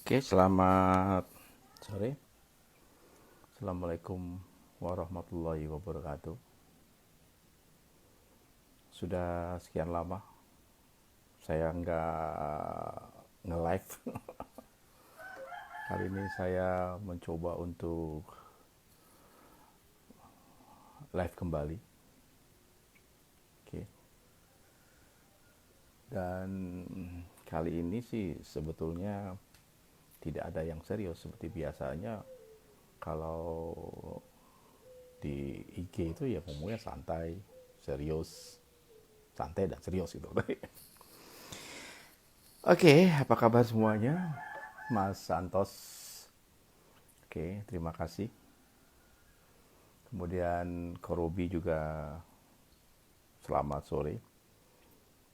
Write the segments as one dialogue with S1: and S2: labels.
S1: Oke, selamat sore. Assalamualaikum warahmatullahi wabarakatuh. Sudah sekian lama saya nggak nge-live. Kali ini saya mencoba untuk live kembali. Oke. Dan kali ini sih sebetulnya tidak ada yang serius seperti biasanya. Kalau di IG itu ya ngomongnya santai, serius, santai dan serius gitu. Oke, apa kabar semuanya? Mas Santos. Oke, terima kasih. Kemudian Korobi juga selamat sore.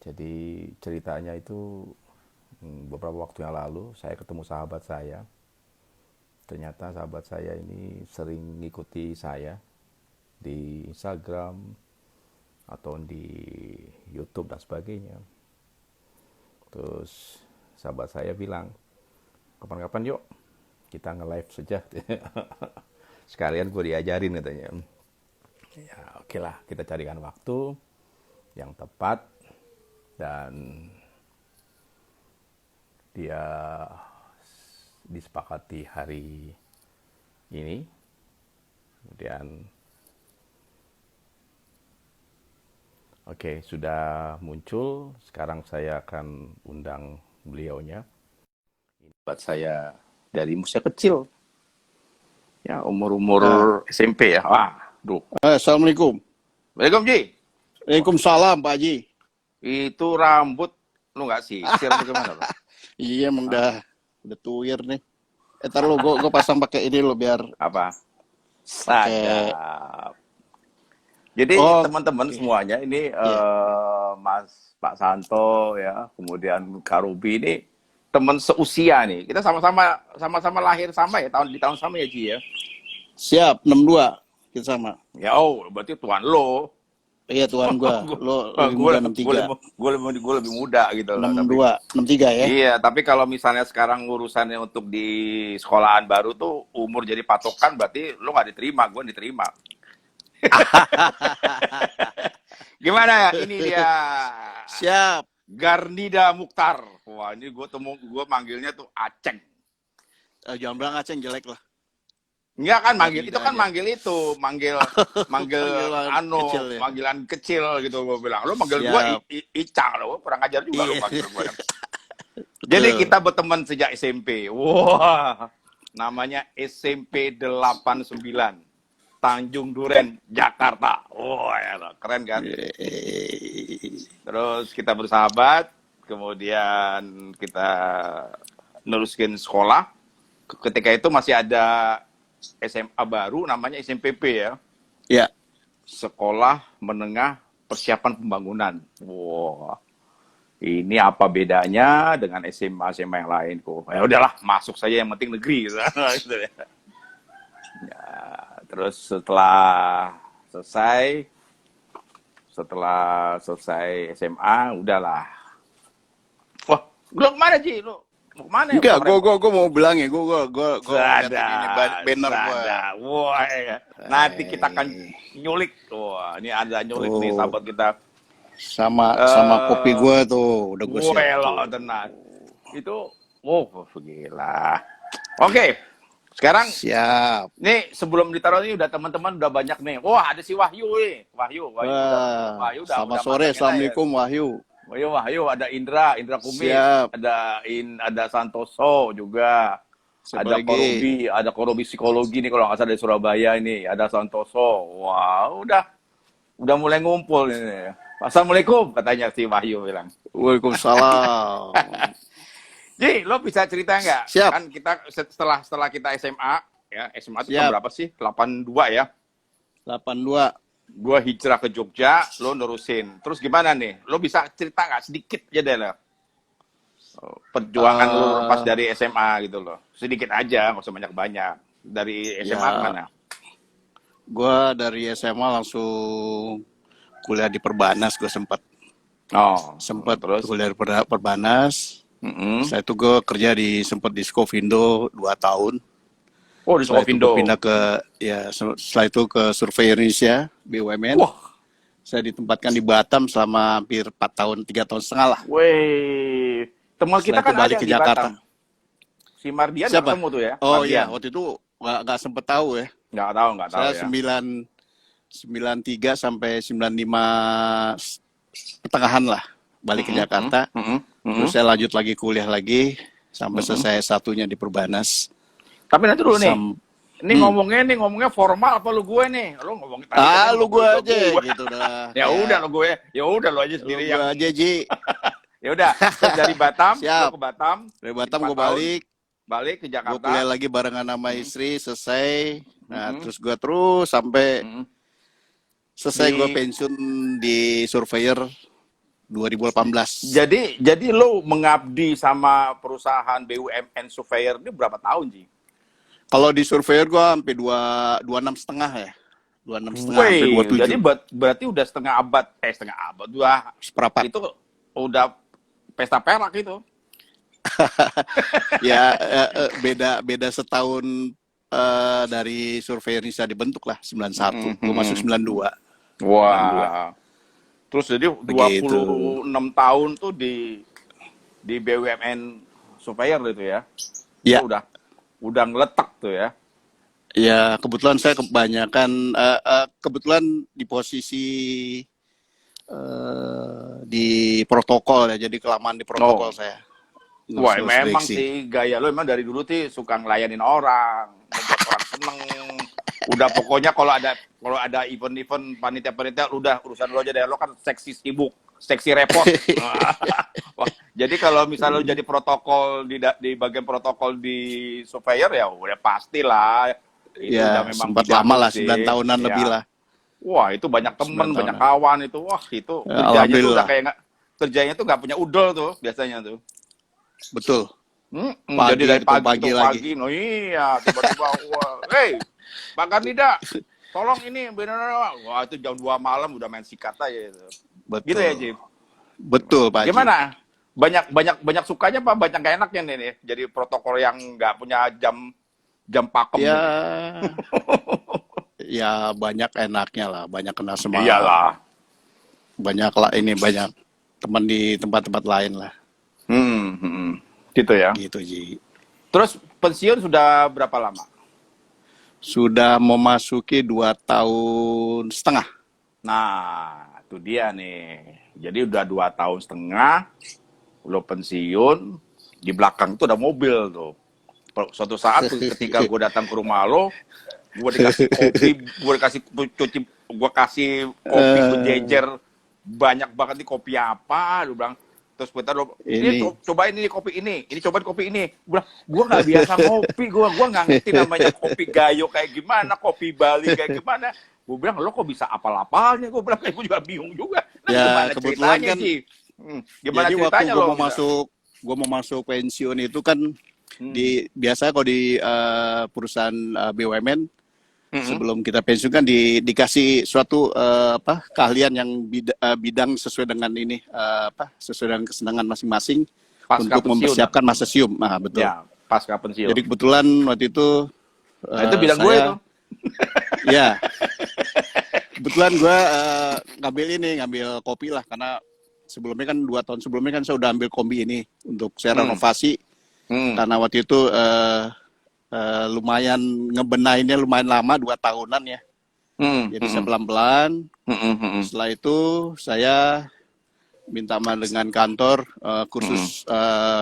S1: Jadi ceritanya itu beberapa waktu yang lalu saya ketemu sahabat saya. Ternyata sahabat saya ini sering ngikuti saya di Instagram atau di YouTube dan sebagainya. Terus sahabat saya bilang, kapan-kapan yuk kita nge-live saja. Sekalian gue diajarin katanya. Ya oke lah, kita carikan waktu yang tepat dan dia disepakati hari ini. Kemudian oke, sudah muncul. Sekarang saya akan undang beliaunya. Ini buat saya dari usia kecil. Ya, umur-umur SMP ya. Wah, duh.
S2: Assalamualaikum.
S1: Waalaikumsalam, Ji.
S2: Waalaikumsalam, Pak Haji.
S1: Itu rambut lu nggak sisir atau gimana lo?
S2: Iya, emang udah tuir nih. Ntar lu, gue pasang pakai ini lo biar
S1: Apa?
S2: pakai.
S1: Sadap. Jadi
S2: Oh,
S1: teman-teman
S2: oke.
S1: semuanya ini
S2: Iya.
S1: Mas Pak Santo ya, kemudian Karubi ini teman seusia nih. Kita sama-sama lahir sama ya, di tahun sama ya, Ji ya.
S2: Siap, 62. Kita sama.
S1: Ya, oh, berarti tuan lo.
S2: Iya, Tuhan gua. Lo lebih
S1: gue
S2: muda 63.
S1: gue lebih muda gitu loh. Tapi
S2: 62, 63 ya.
S1: iya, tapi kalau misalnya sekarang urusannya untuk di sekolahan baru tuh umur jadi patokan, berarti lo nggak diterima, gue diterima. Gimana ya? Ini dia
S2: Siap.
S1: Garnida Mukhtar. Wah, ini gue manggilnya tuh Aceng.
S2: Jangan bilang Aceng jelek lah.
S1: Enggak kan manggil
S2: Garnida
S1: itu kan
S2: aja.
S1: manggil
S2: Panggilan kecil ya.
S1: panggilan kecil gitu gue bilang. Lo manggil gue
S2: Siap.
S1: Icang lo, kurang ajar juga lo
S2: Iya.
S1: manggil gue. Jadi
S2: Betul.
S1: kita berteman sejak SMP. Wah, namanya SMP 89. Tanjung Duren, Jakarta. Wah, ya, keren kan? Terus kita bersahabat, kemudian kita neruskin sekolah. Ketika itu masih ada SMA baru namanya SMPP ya.
S2: Ya.
S1: Sekolah Menengah Persiapan Pembangunan. Wah. Ini apa bedanya dengan SMA-SMA yang lain kok? Ya udahlah, masuk saja yang penting negeri gitu. Ya, terus setelah selesai SMA udahlah. Wah, lu kemana Ji? Lu mau kemana ya?
S2: Enggak, gue mau bilang ya, gue lihat ini banner gue.
S1: Wah, ya. Nanti kita akan nyulik. Wah, ini ada nyulik nih sahabat kita.
S2: Sama kopi gue tuh udah gue siap tuh.
S1: Tenang. Itu, gila. Oke, sekarang
S2: Siap.
S1: nih sebelum ditaruh ini udah teman-teman udah banyak nih. Wah, ada si Wahyu nih. Wahyu udah
S2: Selamat sore, Assalamualaikum Wahyu.
S1: Wahyu, ada Indra Kumis,
S2: Siap.
S1: ada Santoso juga.
S2: Siapa
S1: Ada
S2: lagi?
S1: ada Korobi psikologi nih kalau nggak salah dari Surabaya ini. Ada Santoso. Wah, udah mulai ngumpul ini. Assalamualaikum katanya si Wahyu bilang.
S2: Waalaikumsalam.
S1: Ji, lo bisa cerita nggak?
S2: Siap.
S1: Kan kita setelah kita SMA, ya SMA itu
S2: Siap.
S1: tahun berapa sih? 82 ya.
S2: 82.
S1: Gua hijrah ke Jogja, lo nerusin. Terus gimana nih? Lo bisa cerita nggak sedikit aja deh lo? Perjuangan lo pas dari SMA gitu loh. Sedikit aja, nggak usah banyak-banyak. Dari SMA kemana?
S2: Gue dari SMA langsung kuliah di Perbanas, gue sempat
S1: Oh,
S2: sempat
S1: terus
S2: kuliah di Perbanas. Setelah itu gue kerja sempat di Skovindo 2 tahun.
S3: Oh, di
S2: Setelah itu gue
S3: Skovindo.
S2: pindah setelah itu ke Survei Indonesia, BUMN.
S3: Wah,
S2: Saya ditempatkan di Batam selama hampir 4 tahun, 3 tahun setengah lah.
S3: weh. Teman kita
S2: Setelah itu
S3: kan
S2: balik
S3: ada
S2: ke
S3: di
S2: Jakarta.
S3: Batam. Si Mardian nggak
S2: Siapa?
S3: ketemu tuh ya?
S2: Oh iya,
S3: Mardian.
S2: waktu itu nggak sempet tahu ya.
S3: Nggak tahu
S2: Saya
S3: ya.
S2: 93 sampai 95 pertengahan lah balik ke Jakarta. Terus saya lanjut lagi kuliah lagi sampai selesai satunya di Perbanas.
S3: Tapi nanti dulu nih.
S2: Sam-
S3: Ini ngomongnya formal apa lu gue nih? Lu ngomongin tadi kan
S2: lu gue
S3: ngomongin
S2: aja
S3: gue.
S2: gitu dah.
S3: Ya udah lo gue. Ya udah lo aja
S2: Lu
S3: sendiri
S2: gue
S3: yang.
S2: aja Ji.
S3: Ya udah. Terus dari Batam,
S2: Siap.
S3: lu ke Batam.
S2: Dari Batam
S3: 4
S2: gue
S3: tahun,
S2: balik
S3: ke
S2: gue
S3: Jakarta.
S2: kuliah lagi barengan sama istri selesai. Nah terus gue terus sampai selesai
S3: Di-
S2: gue pensiun di Surveyor 2018.
S3: Jadi lo mengabdi sama perusahaan BUMN Surveyor ini berapa tahun, Ji?
S2: Kalau di Surveyor gue sampai 26,5 ya. 26,5 sampai
S3: Wih,
S2: 27.
S3: jadi berarti udah setengah abad,
S2: Seperempat.
S3: itu udah pesta perak itu.
S2: Ya beda setahun dari Surveyor Indonesia dibentuk lah 91. Gue masuk 92.
S3: Wah. Terus jadi
S2: Begitu.
S3: 26 tahun tuh di BUMN Surveyor itu ya.
S2: Ya.
S3: Itu udah ngeletak tuh ya.
S2: Ya kebetulan saya kebetulan di posisi di protokol ya, jadi kelamaan di protokol saya.
S3: Wah,
S2: Ngurus
S3: memang
S2: seleksi.
S3: sih gaya lo emang dari dulu sih suka ngelayanin orang, membuat orang seneng. Udah pokoknya kalau ada event-event panitia-panitia udah urusan lo aja deh. Lo kan seksi sibuk, seksi repot. Wah, jadi kalau misalnya lo jadi protokol di bagian protokol di Surveyor ya udah pastilah. Itu
S2: Ya
S3: udah memang
S2: sempat
S3: bidang
S2: lama
S3: lo
S2: lah,
S3: sih.
S2: 9 tahunan
S3: Ya.
S2: lebih lah.
S3: Wah, itu banyak
S2: 9
S3: temen, banyak
S2: tahunan.
S3: kawan itu. Wah, itu
S2: Ya,
S3: kerjanya tuh udah
S2: alhamdulillah.
S3: kayak kerjanya tuh nggak punya udel tuh biasanya tuh.
S2: Betul.
S3: Jadi
S2: Pagi
S3: dari
S2: itu,
S3: pagi
S2: pagi
S3: ke
S2: lagi.
S3: pagi, no iya, tiba-tiba, wah, hey, Pak Karnida, tolong ini, bener, wah itu jam 2 malam udah main sikat aja itu.
S2: Betul.
S3: Gitu ya, Jim?
S2: Betul, Pak Haji.
S3: Gimana? Banyak sukanya apa banyak gak enaknya nih? Jadi protokol yang nggak punya jam pakem.
S2: Ya,
S3: nih.
S2: ya banyak enaknya lah, banyak kenal sama
S3: Iyalah.
S2: banyak teman di tempat-tempat lain lah,
S3: Gitu ya.
S2: gitu Ji.
S3: Terus pensiun sudah berapa lama?
S2: Sudah memasuki 2 tahun setengah.
S3: Nah, itu dia nih. Jadi udah 2 tahun setengah, lo pensiun, di belakang tuh ada mobil tuh. Suatu saat tuh ketika gue datang ke rumah lo, gue dikasih kopi, gue kasih kopi berjejer, banyak banget nih kopi apa, lu bilang. Terus bentar lo, ini cobain ini kopi ini cobain kopi ini. Gue nggak biasa ngopi, gue nggak ngerti namanya kopi gayo kayak gimana, kopi Bali kayak gimana. Gue bilang lo kok bisa apal-apalnya, gue bilang gue juga bingung juga. Nah,
S2: Ya,
S3: gimana
S2: kebetulan
S3: ceritanya
S2: kan,
S3: sih? Gimana
S2: jadi waktu
S3: ceritanya lo?
S2: gue mau masuk pensiun itu kan biasa kalau di perusahaan BUMN sebelum kita pensiun kan dikasih suatu keahlian yang bidang sesuai dengan sesuai dengan kesenangan masing-masing
S3: Pasca
S2: untuk
S3: pensiun.
S2: mempersiapkan masa sium. Nah, betul.
S3: Ya, pasca pensiun.
S2: Jadi kebetulan waktu itu
S3: Nah, itu bidang gue itu.
S2: Ya. Kebetulan gue ngambil kopi lah, karena sebelumnya kan 2 tahun sebelumnya kan saya udah ambil kombi ini untuk saya renovasi. Karena waktu itu lumayan ngebenahinnya lumayan lama, 2 tahunan ya. Jadi saya pelan-pelan. Setelah itu saya minta dengan kantor kursus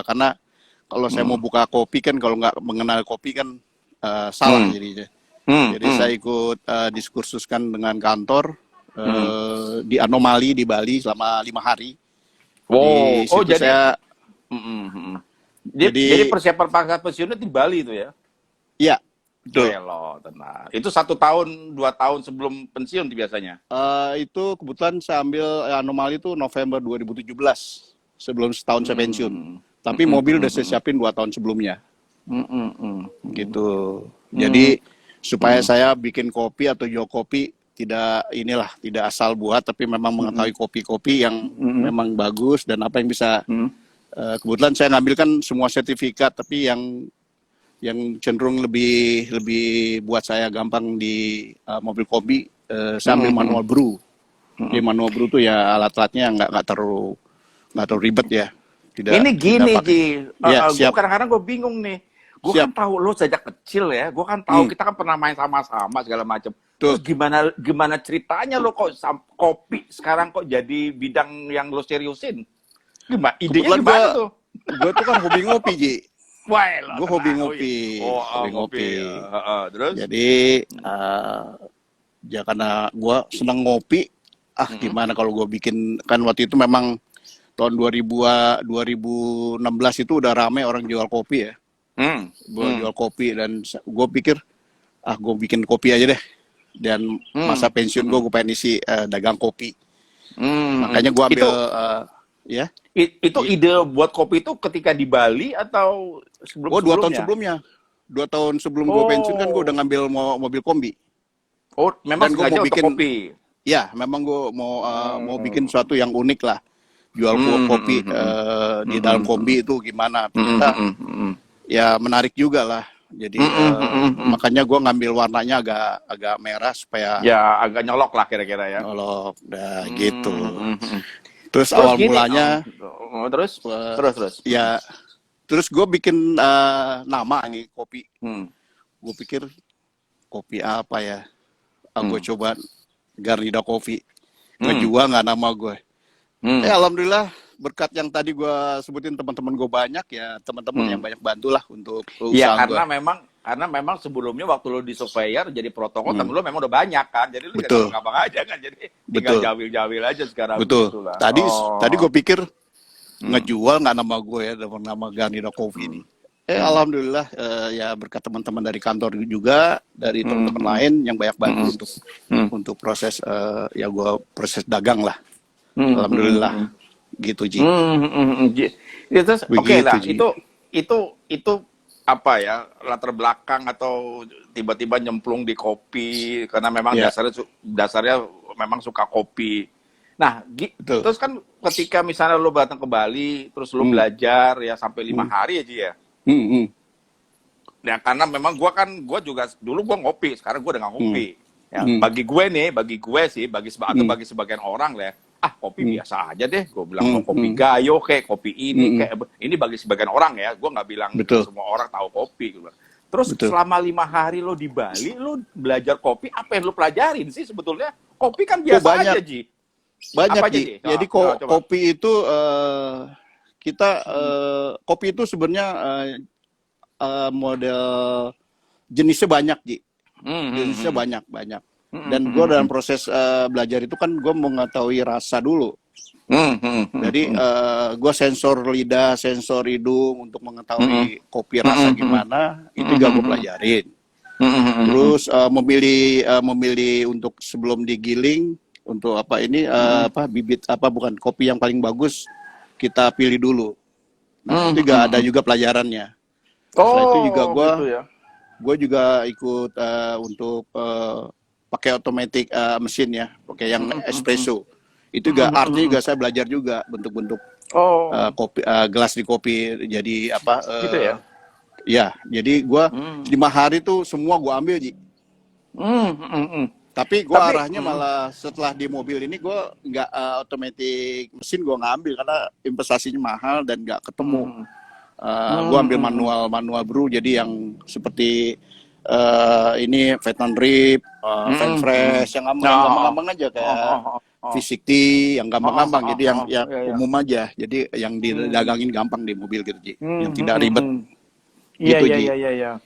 S2: karena kalau saya mau buka kopi kan, kalau nggak mengenal kopi kan salah jadinya. Jadi saya ikut diskursuskan dengan kantor di Anomali di Bali selama 5 hari. Di situ
S3: jadi
S2: saya
S3: jadi persiapan pasca pensiunnya di Bali itu ya?
S2: Iya, betul.Elo,
S3: tenang. Itu 1 tahun, 2 tahun sebelum pensiun biasanya?
S2: Itu kebetulan saya ambil Anomali itu November 2017, sebelum setahun saya pensiun. Tapi mobil udah saya siapin 2 tahun sebelumnya. Gitu. Jadi supaya saya bikin kopi atau jual kopi tidak asal buat, tapi memang mengetahui kopi-kopi yang memang bagus dan apa yang bisa Kebetulan saya ngambil kan semua sertifikat, tapi yang cenderung lebih buat saya gampang di mobil kopi, saya ambil manual brew. Di manual brew tuh ya alat-alatnya nggak terlalu ribet ya.
S3: Ini gini, Ji.
S2: Ya,
S3: Gue
S2: siap.
S3: kadang-kadang gue bingung nih. Gue kan tahu lo sejak kecil ya. Gue kan tahu kita kan pernah main sama-sama segala macam. Terus gimana ceritanya lo kok kopi sekarang kok jadi bidang yang lo seriusin? Idenya gimana tuh?
S2: Gue tuh kan hobi ngopi, Ji.
S3: Wah,
S2: Gue hobi ngopi.
S3: hobi ngopi. Terus?
S2: Jadi ya karena gue senang ngopi, gimana kalau gue bikin, kan waktu itu memang tahun 2016 itu udah ramai orang jual kopi ya. Jual kopi, dan gue pikir gue bikin kopi aja deh. Dan masa pensiun gue pengen isi dagang kopi. Makanya gue ambil ya.
S3: Itu ide buat kopi itu ketika di Bali atau sebelumnya?
S2: 2 tahun sebelumnya. 2 tahun sebelum gue pensiun kan gue udah ngambil mobil kombi.
S3: Oh, memang sengaja untuk kopi.
S2: Ya, memang gue mau bikin sesuatu yang unik lah. Jual kopi di dalam kombi itu gimana? Ternyata ya menarik juga lah. Jadi makanya gue ngambil warnanya agak merah supaya
S3: ya agak nyolok lah kira-kira ya.
S2: Nyolok, gitu. Terus awal gini, mulanya
S3: terus.
S2: Ya, terus gue bikin nama nih kopi. Gue pikir kopi apa ya? Gue coba Garnida Coffee. Gue jual nggak nama gue. Alhamdulillah berkat yang tadi gue sebutin, teman-teman gue banyak ya, teman-teman yang banyak bantu lah untuk usaha
S3: ya, karena memang sebelumnya waktu lo di surveyor jadi protokol temen lo memang udah banyak kan, jadi lo gampang aja kan, jadi tinggal jawil-jawil aja sekarang.
S2: Betul. Tadi gue pikir ngejual nggak nama gue ya, nama Garnida Coffee ini. Alhamdulillah ya berkat teman-teman dari kantor juga, dari teman-teman lain yang banyak bantu untuk proses ya gue proses dagang lah. Alhamdulillah gitu, Ji.
S3: Terus oke lah, itu apa ya, latar belakang atau tiba-tiba nyemplung di kopi karena memang dasarnya memang suka kopi. Nah, terus kan ketika misalnya lo datang ke Bali, terus lo belajar ya sampai 5 hari ya, Ji ya. Ya karena memang gue juga dulu gue ngopi, sekarang gue udah nggak ngopi. Ya, bagi gue sih, bagi sebagian orang lah, kopi biasa aja deh. Gue bilang mau kopi gayo kayak kopi ini bagi sebagian orang ya. Gue nggak bilang semua orang tahu kopi. Terus selama 5 hari lo di Bali, lo belajar kopi, apa yang lo pelajarin sih sebetulnya? Kopi kan biasa aja, Ji.
S2: Banyak, Ji. Jadi kopi itu kopi itu sebenarnya model jenisnya banyak, Ji. Jenisnya banyak. Dan gue dalam proses belajar itu kan gue mengetahui rasa dulu. Jadi gue sensor lidah, sensor hidung untuk mengetahui kopi rasa gimana, itu juga gue pelajarin. Terus memilih untuk sebelum digiling, untuk bibit bukan kopi yang paling bagus kita pilih dulu. Nah, itu juga ada juga pelajarannya. Setelah itu juga gue juga ikut untuk pakai automatic mesin ya, pakai yang espresso. Itu juga artinya juga saya belajar juga bentuk-bentuk kopi, gelas di kopi. Jadi gitu ya? Ya, jadi gue 5 hari tuh semua gue ambil, Ji. Tapi gue arahnya malah setelah di mobil ini gue nggak automatic mesin, gue nggak ambil karena investasinya mahal dan nggak ketemu. Gue ambil manual brew, jadi yang seperti ini Vietnam Drip, Fan Fresh, yang gampang-gampang aja kayak Physic Tea, yang gampang-gampang, jadi yang umum aja, jadi yang didagangin gampang di mobil gitu, Ji. Yang tidak ribet.
S3: Iya.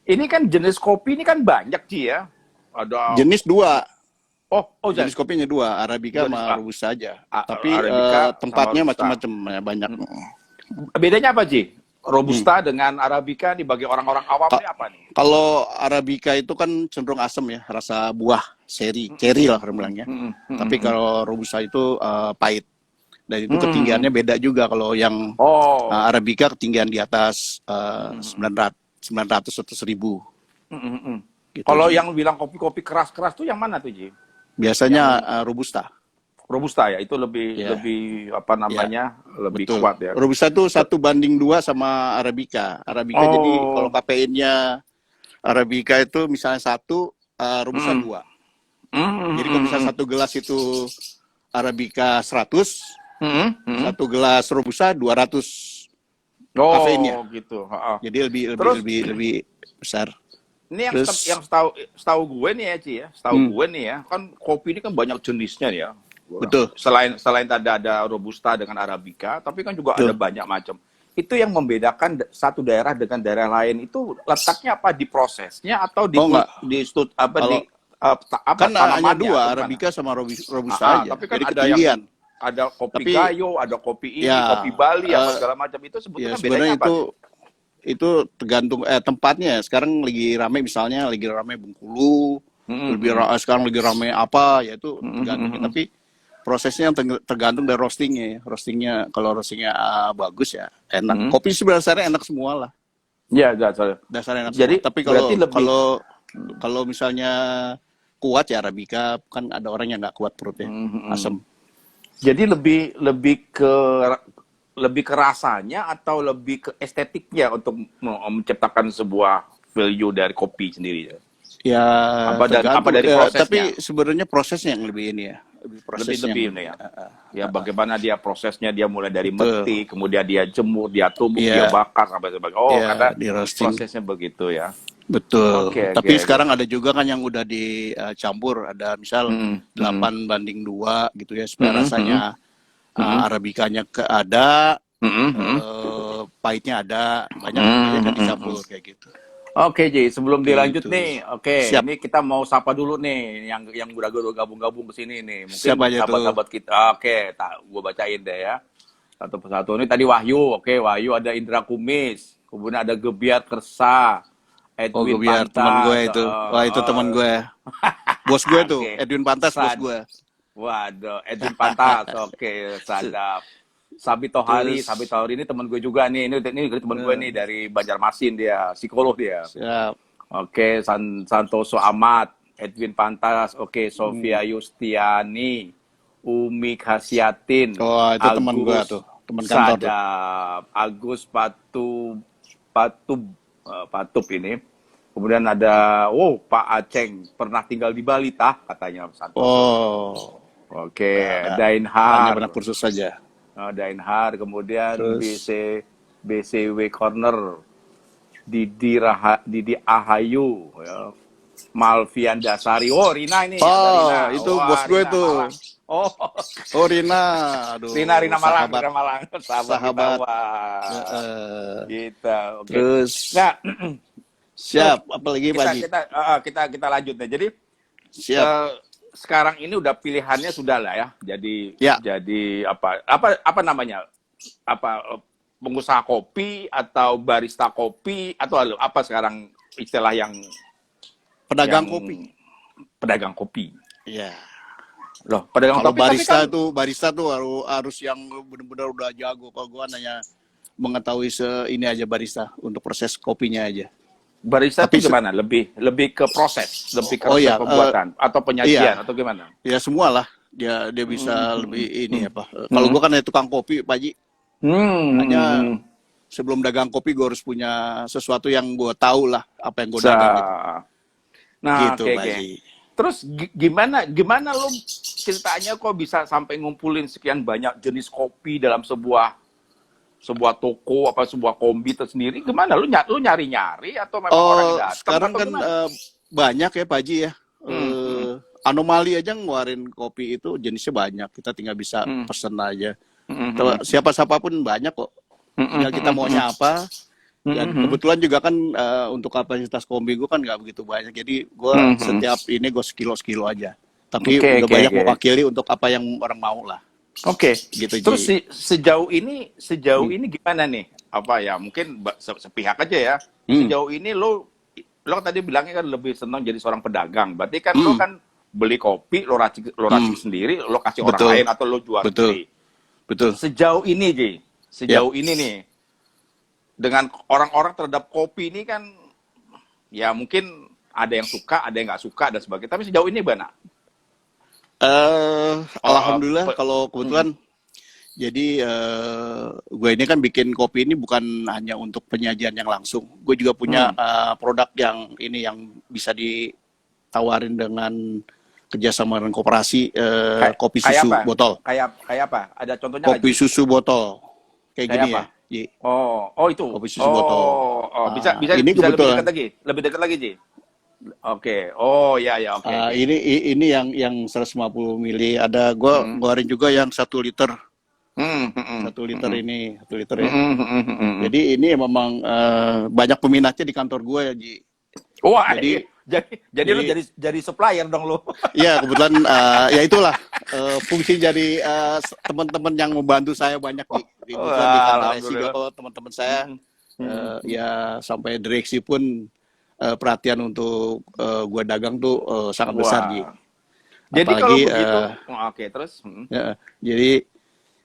S3: Ini kan jenis kopi ini kan banyak, Ji ya. Ada
S2: jenis 2.
S3: Jenis
S2: kopinya 2, Arabica sama Robusta aja. Tapi tempatnya macam-macam, banyak.
S3: Bedanya apa, Ji? Robusta dengan Arabica nih bagi orang-orang awam ini apa nih?
S2: Kalau Arabica itu kan cenderung asam ya, rasa buah, cherry lah orang bilangnya. Tapi kalau Robusta itu pahit. Dan itu ketinggiannya beda juga. Kalau yang Arabica ketinggian di atas 900 atau 1000.
S3: Gitu. Kalau yang bilang kopi-kopi keras-keras tuh yang mana tuh, Ji?
S2: Biasanya Robusta.
S3: Robusta ya, itu lebih
S2: Ya,
S3: lebih apa
S2: ya,
S3: namanya, lebih
S2: betul.
S3: kuat ya.
S2: Robusta tuh 1:2 sama Arabica. Arabica jadi kalau
S3: Oh,
S2: kafeinnya Arabica itu misalnya 1, Robusta
S3: mm,
S2: 2.
S3: mm,
S2: Jadi
S3: mm,
S2: kalau misalnya
S3: mm,
S2: satu gelas itu Arabica 100,
S3: mm.
S2: satu gelas Robusta 200 kafeinnya.
S3: Oh gitu. Ha-ha.
S2: Jadi lebih lebih
S3: Terus
S2: lebih lebih besar.
S3: ini yang
S2: Terus,
S3: setahu setahu gue nih ya Ci ya, setahu
S2: hmm,
S3: gue nih ya, kan kopi ini kan banyak jenisnya nih ya.
S2: betul,
S3: Selain selain tadi ada Robusta dengan Arabica, tapi kan juga ada
S2: betul.
S3: banyak macam. Itu yang membedakan satu daerah dengan daerah lain itu letaknya apa di prosesnya atau di
S2: Oh enggak,
S3: di apa
S2: kalau
S3: di apa
S2: kan hanya
S3: tanamannya
S2: dua,
S3: atau gimana?
S2: Arabica sama Robusta aja.
S3: Tapi kan
S2: Jadi
S3: ada yang
S2: ketinggian.
S3: ada kopi
S2: Tapi
S3: Gayo, ada kopi ini, kopi
S2: ya,
S3: Bali apa
S2: eh,
S3: segala macam itu
S2: ya
S3: sebetulnya bedanya
S2: sebenarnya
S3: apa sih?
S2: itu tergantung tempatnya. Sekarang lagi rame, misalnya lagi rame Bengkulu,
S3: Mm, mm,
S2: sekarang lagi rame apa, ya itu
S3: mm, mm,
S2: tergantungnya.
S3: mm, mm.
S2: Tapi prosesnya yang tergantung dari roastingnya. Ya. Roastingnya kalau roastingnya bagus ya enak.
S3: Mm.
S2: Kopi sebenarnya enak semua lah,
S3: Ya, sorry.
S2: dasarnya enak semua.
S3: Jadi
S2: Tapi
S3: berarti
S2: kalau
S3: lebih
S2: kalau kalau misalnya kuat ya Arabica, kan ada orang yang nggak kuat perutnya,
S3: mm, mm, mm.
S2: asam.
S3: Jadi lebih lebih ke rasanya atau lebih ke estetiknya untuk menciptakan sebuah value dari kopi sendiri ya?
S2: Ya
S3: Apa
S2: tergantung.
S3: dari prosesnya?
S2: Tapi sebenarnya prosesnya yang lebih ini ya, lebih proses yang
S3: Lebih-lebih ini ya. Ya bagaimana dia prosesnya, dia mulai dari
S2: betul.
S3: metik, kemudian dia jemur, dia tumbuk, dia
S2: Iya,
S3: bakar sampai sebagainya. Oh,
S2: ya
S3: kata
S2: di roasting.
S3: prosesnya begitu ya.
S2: Betul.
S3: Oke, oke,
S2: Tapi
S3: oke.
S2: sekarang ada juga kan yang udah dicampur, ada misal
S3: Mm, mm,
S2: 8:2 gitu ya, supaya
S3: mm, mm,
S2: rasanya
S3: mm,
S2: Arabikanya ada,
S3: mm, mm,
S2: pahitnya ada, banyak
S3: mm,
S2: jadi kan
S3: mm, mm, mm.
S2: dicampur kayak gitu.
S3: Oke, Ji, sebelum dilanjut
S2: Gitu.
S3: nih, oke,
S2: Siap.
S3: ini kita mau sapa dulu nih yang udah gabung-gabung ke sini nih. Mungkin
S2: Siapa aja tuh?
S3: sahabat-sahabat kita. Oke, gue bacain deh ya. Satu persatu. Ini tadi Wahyu. Oke, Wahyu ada Indra Kumis. Kemudian ada Gebiar Kersa.
S2: Oh, gue
S3: Edwin
S2: biar teman gue
S3: Pantas.
S2: itu. Wah, itu teman gue. Bos gue tuh,
S3: Oke.
S2: Edwin Pantas, bos
S3: Sad.
S2: gue.
S3: Waduh, Edwin Pantas. Oke, sadap.
S2: Terus,
S3: Sabit Tohari ini teman gue juga nih. Ini teman gue nih dari Banjarmasin dia, psikolog dia.
S2: siap.
S3: Oke, Santoso Ahmad, Edwin Pantas, oke,
S2: Hmm.
S3: Sofia Yustiani, Umi Khasiatin,
S2: Oh, itu teman gue
S3: Agus
S2: tuh, teman kantor tuh.
S3: Sadap, Agus Patub, Patup ini. Kemudian ada, Pak Aceng, pernah tinggal di Bali, katanya Santoso.
S2: Oh,
S3: Oke,
S2: ada. Hanya
S3: Dainhar,
S2: pernah kursus saja.
S3: Dainhar, kemudian
S2: Terus,
S3: BCW Corner, Didi Ahayu, ya. Malvian Dasari. Oh, Rina ini, ada Rina.
S2: itu bos
S3: Wah,
S2: gue
S3: Rina
S2: tuh.
S3: Malang. Oh,
S2: Oh, Rina. Aduh,
S3: Rina Malang,
S2: sahabat.
S3: Rina Malang. Sahabat kita,
S2: Sahabat.
S3: wah.
S2: Eh,
S3: Gitu, oke.
S2: terus,
S3: Nah, terus
S2: siap. Apalagi, Pak Haji?
S3: kita lanjut nih. Jadi
S2: Siap.
S3: sekarang ini udah pilihannya sudah lah ya.
S2: Ya.
S3: Jadi apa namanya? Pengusaha kopi atau barista kopi atau apa sekarang istilah yang
S2: Pedagang kopi.
S3: pedagang kopi.
S2: Iya.
S3: Loh, pedagang
S2: Kalau
S3: kopi tapi kan
S2: barista tuh harus yang benar-benar udah jago. Kalau gua hanya mengetahui ini aja barista untuk proses kopinya aja.
S3: barista
S2: Tapi
S3: itu gimana? Lebih ke proses, lebih ke
S2: oh
S3: resep
S2: ya,
S3: pembuatan atau penyajian
S2: iya,
S3: atau gimana?
S2: ya semua lah. Dia bisa lebih ini apa. Kalau
S3: Hmm.
S2: gua kan tukang kopi, Pak Haji. Hanya
S3: Hmm.
S2: sebelum dagang kopi gue harus punya sesuatu yang gue tahu lah apa yang gue dagang gitu.
S3: Nah,
S2: Gitu,
S3: oke,
S2: Pak
S3: oke.
S2: Haji.
S3: Terus gimana lo ceritanya kok bisa sampai ngumpulin sekian banyak jenis kopi dalam sebuah toko apa sebuah kombi tersendiri? Gimana lu nyari-nyari atau memang orang yang datang
S2: Sekarang
S3: atau
S2: kan
S3: gimana?
S2: banyak ya Pak Haji ya.
S3: Hmm.
S2: Anomali aja ngeluarin kopi itu jenisnya banyak. Kita tinggal bisa
S3: Hmm.
S2: pesen aja.
S3: Hmm.
S2: Siapa pun banyak kok. Tinggal kita maunya apa. Dan kebetulan juga kan untuk kapasitas kombi gue kan nggak begitu banyak. Jadi gue setiap ini gue sekilo aja. Tapi udah banyak mewakili untuk apa yang orang mau lah.
S3: Oke.
S2: Gitu,
S3: Terus
S2: Ji.
S3: sejauh ini gimana nih? Apa ya? Mungkin sepihak aja ya. Sejauh ini lo tadi bilangnya kan lebih senang jadi seorang pedagang. Berarti kan lo kan beli kopi, lo racik sendiri, lo kasih orang lain atau lo jual sendiri.
S2: Betul.
S3: Sejauh ini, Ji. Ini nih. Dengan orang-orang terhadap kopi ini kan ya mungkin ada yang suka, ada yang nggak suka dan sebagainya. Tapi sejauh ini gimana?
S2: Alhamdulillah kalau kebetulan jadi gue ini kan bikin kopi ini bukan hanya untuk penyajian yang langsung. Gue juga punya produk yang ini yang bisa ditawarin dengan kerjasama dengan koperasi kopi
S3: Kayak
S2: susu
S3: apa?
S2: botol.
S3: Kayak apa? Ada contohnya nggak,
S2: Kopi
S3: Ji?
S2: susu botol. Kayak
S3: Kayak
S2: gini
S3: apa?
S2: ya. Ji.
S3: Oh itu.
S2: Kopi susu botol.
S3: Bisa bisa
S2: Ini
S3: bisa lebih
S2: kebetulan.
S3: dekat lagi. Lebih dekat lagi, Ji. Oke. Oh ya ya, oke oke.
S2: Ini yang 150 mili. Ada gue ngeluarin juga yang 1 liter. 1 liter ini, 1 liter ya. Jadi ini memang banyak peminatnya di kantor gue ya, Ji.
S3: Wah,
S2: Jadi
S3: lu jadi supplier dong lu.
S2: ya kebetulan ya itulah fungsi jadi teman-teman yang membantu saya banyak di kebetulan di kantor SI
S3: Alhamdulillah.
S2: kalau teman-teman saya ya sampai direksi pun perhatian untuk gue dagang tuh sangat besar, Ji.
S3: Jadi
S2: Apalagi,
S3: kalau begitu, oke terus.
S2: Ya,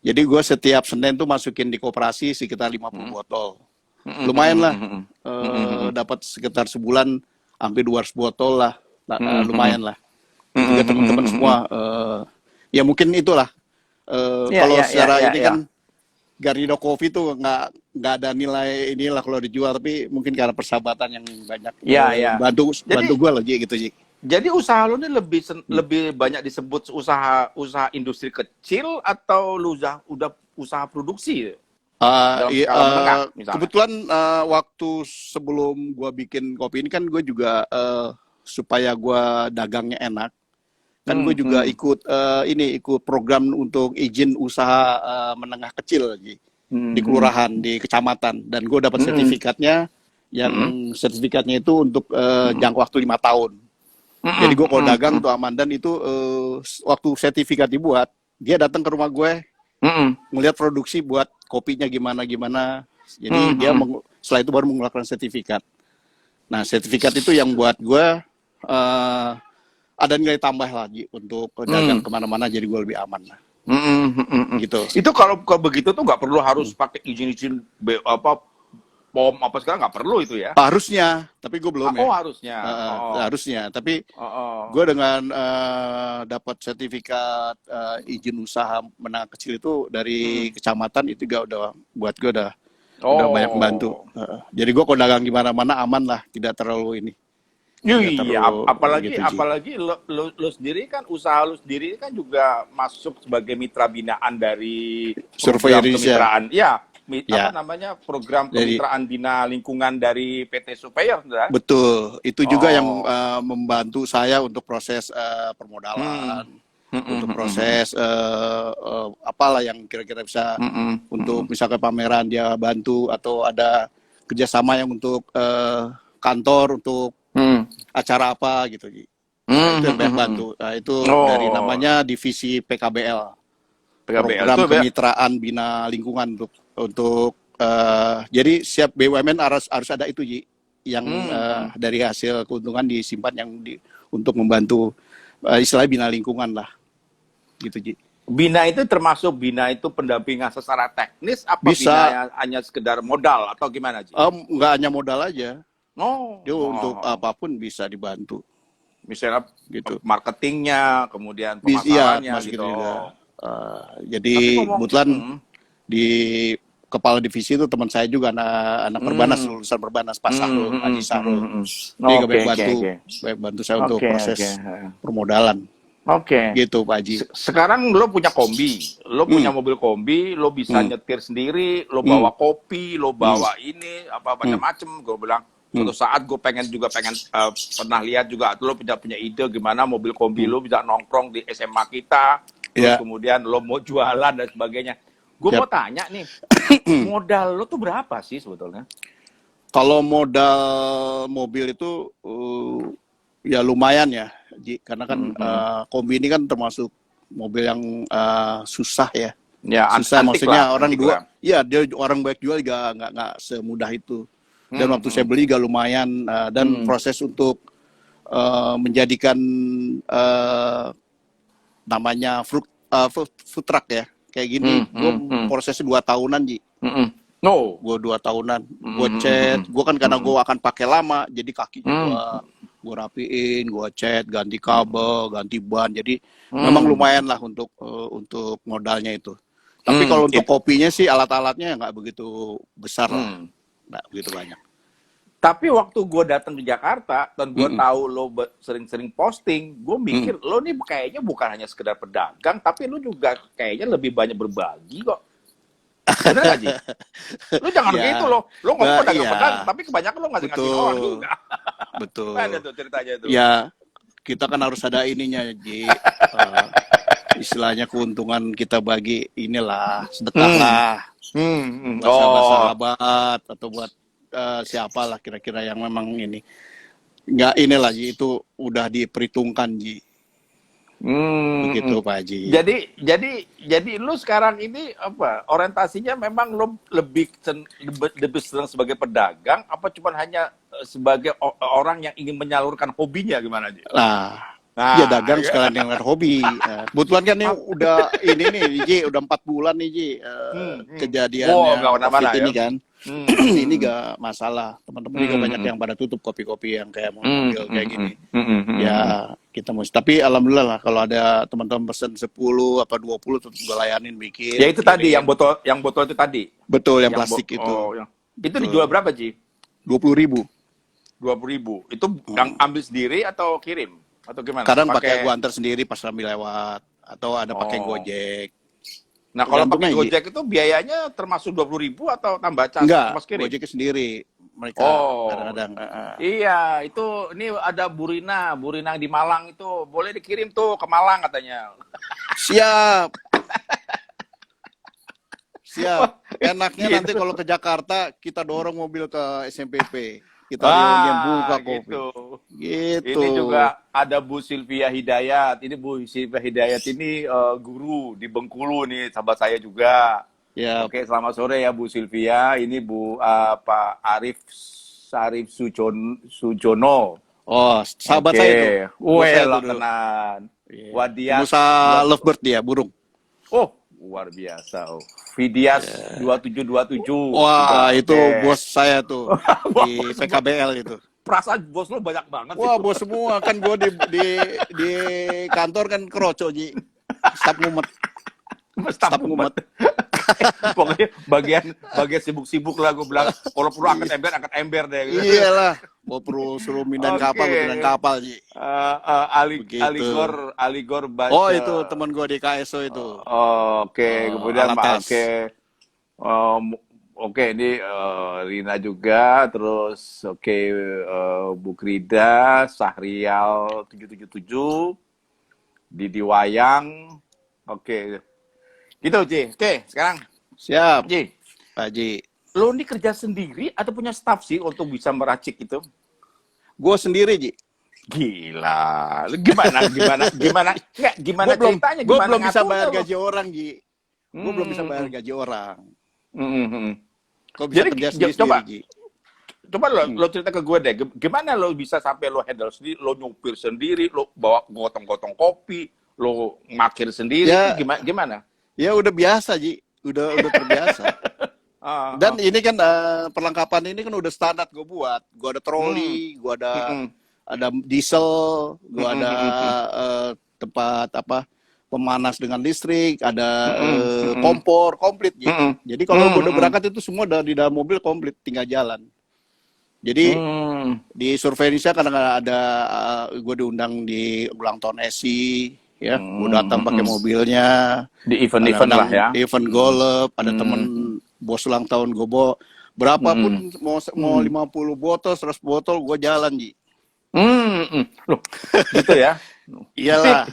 S2: jadi gue setiap Senin tuh masukin di koperasi sekitar 50 botol. Lumayan lah, dapat sekitar sebulan hampir 200 botol lah, lumayan lah. Juga teman-teman semua, ya mungkin itulah. Kalau secara ini kan Garnido Coffee tuh nggak ada nilai inilah kalau dijual, tapi mungkin karena persahabatan yang banyak bantu gue loh, Ji, gitu, Ji.
S3: Jadi usaha lu ini lebih banyak disebut usaha industri kecil atau lu udah usaha produksi dalam skala menengah misalnya?
S2: Kebetulan waktu sebelum gue bikin kopi ini kan gue juga supaya gue dagangnya enak, kan gue juga ikut program untuk izin usaha menengah kecil lagi di kelurahan, di kecamatan, dan gue dapat sertifikatnya, yang sertifikatnya itu untuk jangka waktu 5 tahun. Jadi gue kalau dagang tuh aman, dan itu waktu sertifikat dibuat, dia datang ke rumah gue, ngelihat produksi buat kopinya gimana. Jadi dia setelah itu baru mengeluarkan sertifikat. Nah, sertifikat itu yang buat gue ada nilai tambah lagi untuk dagang kemana-mana, jadi gue lebih aman lah. Gitu.
S3: Itu kalau begitu tuh nggak perlu harus pakai izin POM apa sekarang, nggak perlu itu ya?
S2: Harusnya, tapi gue belum ya.
S3: Harusnya.
S2: Harusnya, tapi gue dengan dapat sertifikat izin usaha menengah kecil itu dari kecamatan, itu juga udah buat gue udah banyak membantu. Jadi gue kalau dagang gimana-mana aman lah, tidak terlalu ini.
S3: Iya, apalagi lo sendiri kan, usaha lo sendiri kan juga masuk sebagai mitra binaan dari
S2: Survei
S3: program
S2: Indonesia.
S3: kemitraan. Apa namanya, program kemitraan bina lingkungan dari PT Surveyor, kan?
S2: Betul, itu juga yang membantu saya untuk proses permodalan, untuk proses apalah yang kira-kira bisa untuk misalkan pameran dia bantu, atau ada kerjasama yang untuk kantor untuk acara apa gitu. Nah, itu yang banyak bantu. Nah, itu dari namanya divisi PKBL. Program kemitraan bina lingkungan untuk jadi setiap BUMN harus ada itu, Ji, yang dari hasil keuntungan disimpan yang untuk membantu istilahnya bina lingkungan lah, gitu, Ji.
S3: Bina itu termasuk pendampingan secara teknis, apa
S2: Bisa.
S3: bina hanya sekedar modal atau gimana, Ji?
S2: Nggak hanya modal aja, dia untuk apapun bisa dibantu.
S3: Misalnya
S2: Gitu.
S3: marketingnya, kemudian
S2: Iya,
S3: pemasarannya
S2: Mas,
S3: gitu.
S2: gitu juga. Jadi kebetulan di kepala divisi itu teman saya juga, anak Perbanas, lulusan Perbanas, Pak Sahrul, Haji Sahrul. Dia bantu saya untuk proses permodalan. Gitu, Pak Haji.
S3: Sekarang lo punya kombi, lo punya mobil kombi, lo bisa nyetir sendiri, lo bawa kopi, lo bawa ini apa macam-macam. Gue bilang suatu saat gue pengen pernah lihat juga, lo punya ide gimana mobil kombi lo bisa nongkrong di SMA kita, terus kemudian lo mau jualan dan sebagainya. Gue mau tanya nih, modal lo tuh berapa sih sebetulnya?
S2: Kalau modal mobil itu ya lumayan ya, Ji, karena kan kombi ini kan termasuk mobil yang susah ya. Susah, maksudnya orang dua, ya dia orang baik jual juga nggak semudah itu. Dan waktu saya beli juga lumayan, dan proses untuk menjadikan namanya food truck ya, kayak gini, gue prosesnya 2 tahunan, Ji. Gue 2 tahunan, gue cat, gue kan karena gue akan pakai lama, jadi kakinya gue gue rapiin, gue cat, ganti kabel, ganti ban. Jadi memang lumayan lah untuk modalnya itu. Tapi kalau untuk kopinya sih alat-alatnya nggak begitu besar lah, nggak begitu banyak.
S3: Tapi waktu gue datang ke Jakarta dan gue tahu lo sering-sering posting, gue mikir lo nih kayaknya bukan hanya sekedar pedagang, tapi lo juga kayaknya lebih banyak berbagi kok. Bener gak sih? Lo jangan
S2: Ya,
S3: gitu lo ngomong
S2: iya,
S3: pedagang-pedagang, tapi kebanyakan lo ngasih orang
S2: betul,
S3: juga.
S2: betul.
S3: Gimana tuh ceritanya tuh?
S2: Ya, kita kan harus ada ininya, Ji. Istilahnya keuntungan kita bagi inilah, sedekah lah. Buat sahabat-sahabat atau buat siapalah kira-kira yang memang ini. Nggak inilah, Ji, itu udah diperhitungkan, Ji. Begitu, Pak Haji.
S3: Jadi lu sekarang ini apa? Orientasinya memang lu lebih senang sebagai pedagang apa cuma hanya sebagai orang yang ingin menyalurkan hobinya gimana aja?
S2: Ya dagang sekalian dengan hobi. Kebetulan kan ini udah ini nih, Ji, udah 4 bulan nih, Ji, kejadiannya COVID ini kan. Ini gak masalah. Teman-teman juga banyak yang pada tutup kopi-kopi yang kayak mobil kayak gini. Ya kita mesti. Tapi alhamdulillah lah kalau ada teman-teman pesen 10 apa 20 tetap gue layanin bikin.
S3: Ya itu tadi yang botol itu tadi.
S2: Betul, yang plastik itu.
S3: Itu dijual berapa, Ji?
S2: 20.000.
S3: 20.000. Itu yang ambil sendiri atau kirim? Atau gimana?
S2: Kadang pakai gua antar sendiri pas kami lewat atau ada pakai Gojek.
S3: Nah, kalau pakai Gojek itu biayanya termasuk 20.000 atau tambah cas?
S2: Enggak, Gojek sendiri mereka kadang-kadang.
S3: Iya, itu ini ada Burina di Malang itu boleh dikirim tuh ke Malang katanya.
S2: Siap. Siap. Enaknya nanti kalau ke Jakarta kita dorong mobil ke SMPP. Kita yang buka kopi. Gitu.
S3: Ini juga ada Bu Sylvia Hidayat. Ini Bu Sylvia Hidayat ini guru di Bengkulu nih, sahabat saya juga.
S2: Ya.
S3: Oke, selamat sore ya Bu Sylvia. Ini Bu Pak Arif Sujono.
S2: Oh, sahabat saya itu.
S3: Wah, tenan. Wadias.
S2: Musa Lovebird dia, burung.
S3: Oh, luar biasa. Vidias 2727.
S2: Wah, itu bos saya tuh di PKBL itu.
S3: Perasaan bos lo banyak banget.
S2: Wah, bos semua kan gue di kantor kan keroco, Ji. Staf ngumet.
S3: Pokoknya bagian sibuk-sibuk lah gue bilang. Kalau perlu angkat ember deh. Gitu.
S2: Iyalah, mau perlu suruh mindahin kapal, mindahin kapal, Ji.
S3: Aligor baca.
S2: Oh, itu teman gue di KSO itu.
S3: Kemudian ini Rina juga, terus Bu Krida, Sahrial 777, Didi Wayang, gitu Ji. Sekarang
S2: siap,
S3: Ji.
S2: Pak Ji.
S3: Lo ini kerja sendiri atau punya staff sih untuk bisa meracik itu?
S2: Gue sendiri, Ji.
S3: Gila, gimana ceritanya?
S2: Gue belum bisa bayar gaji orang, Ji. Gue belum bisa bayar gaji orang. Kok bisa kerja sendiri, Ji?
S3: Coba lo cerita ke gue deh, gimana lo bisa sampai lo handle sendiri, lo nyupir sendiri, lo bawa gotong-gotong kopi, lo makir sendiri, ya, gimana?
S2: Ya udah biasa, Ji. Udah terbiasa. Dan ini kan perlengkapan ini kan udah standar gue buat. Gue ada troli, gue ada diesel, gue ada tempat pemanas dengan listrik, ada kompor komplit. Jadi kalau gue udah berangkat itu semua di dalam mobil komplit, tinggal jalan. Jadi di Surveinisha kadang-kadang ada gue diundang di ulang tahun SI, ya, gue datang pakai mobilnya.
S3: Di event-event lah ya.
S2: Di event golf, ada temen bos ulang tahun gue bawa berapapun mau 50 botol, 100 botol gue jalan, Ji.
S3: Loh, gitu ya?
S2: Iyalah.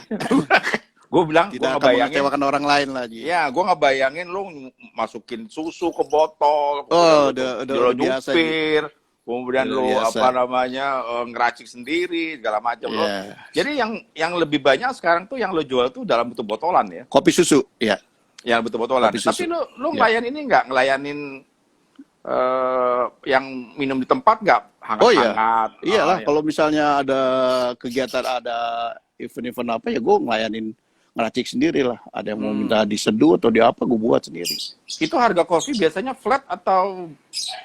S3: Gue bilang,
S2: tidak akan mengecewakan orang lain lah, Ji.
S3: Ya, gue ngebayangin lu masukin susu ke botol,
S2: udah biasa,
S3: nyupir, kemudian lu ngeracik sendiri segala macam. Jadi yang lebih banyak sekarang tuh yang lo jual tuh dalam bentuk botolan ya?
S2: Kopi susu, ya.
S3: Yang bentuk botolan. Tapi lu ngelayan ini nggak ngelayanin yang minum di tempat nggak hangat-hangat?
S2: Iyalah, kalau misalnya ada kegiatan, ada event-event apa ya gue ngelayanin, ngeracik sendiri lah. Ada yang mau minta diseduh atau di apa, gue buat sendiri.
S3: Itu harga kopi biasanya flat atau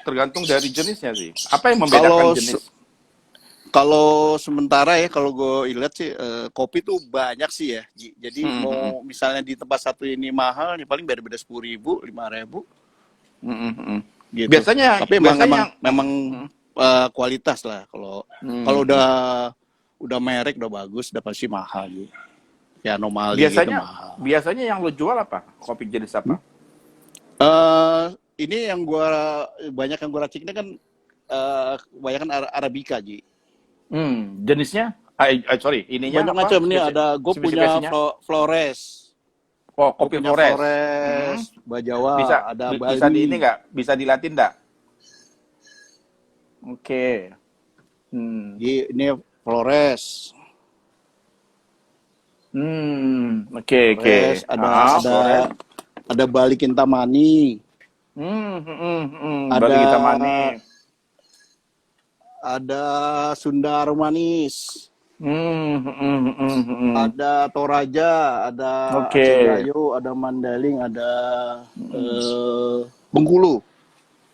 S3: tergantung dari jenisnya sih? Apa yang membedakan jenis?
S2: Kalau sementara ya, kalau gue lihat sih kopi tuh banyak sih ya. Jadi mau misalnya di tempat satu ini mahal, nih paling beda-beda 10.000, 5.000 gitu.
S3: Biasanya
S2: Tapi
S3: biasanya
S2: memang kualitas lah. Kalau udah merek udah bagus, udah pasti mahal gitu. Ya anomali gitu mahal.
S3: biasanya yang lo jual apa? Kopi jenis apa?
S2: Ini yang banyak yang gue racik ini kan kebanyakan Arabica, Ji.
S3: Jenisnya? Sorry, ininya
S2: Banyak
S3: apa?
S2: macam nih, ada gue punya
S3: Spesifikasinya?
S2: Flores.
S3: Oh,
S2: Gue
S3: kopi
S2: punya
S3: Flores.
S2: Flores, Bajawa,
S3: Bisa
S2: ada
S3: bisa di ini
S2: Bali.
S3: nggak? Bisa dilatin nggak? Oke.
S2: Ini Flores.
S3: Oke.
S2: Flores,
S3: Flores.
S2: ada Bali Kintamani.
S3: Bagi kita
S2: Ada
S3: manis.
S2: ada Sundar Manis.
S3: Hmm.
S2: Ada Toraja, ada
S3: Oke.
S2: Aceh Gayo, ada Mandaling, ada Bengkulu.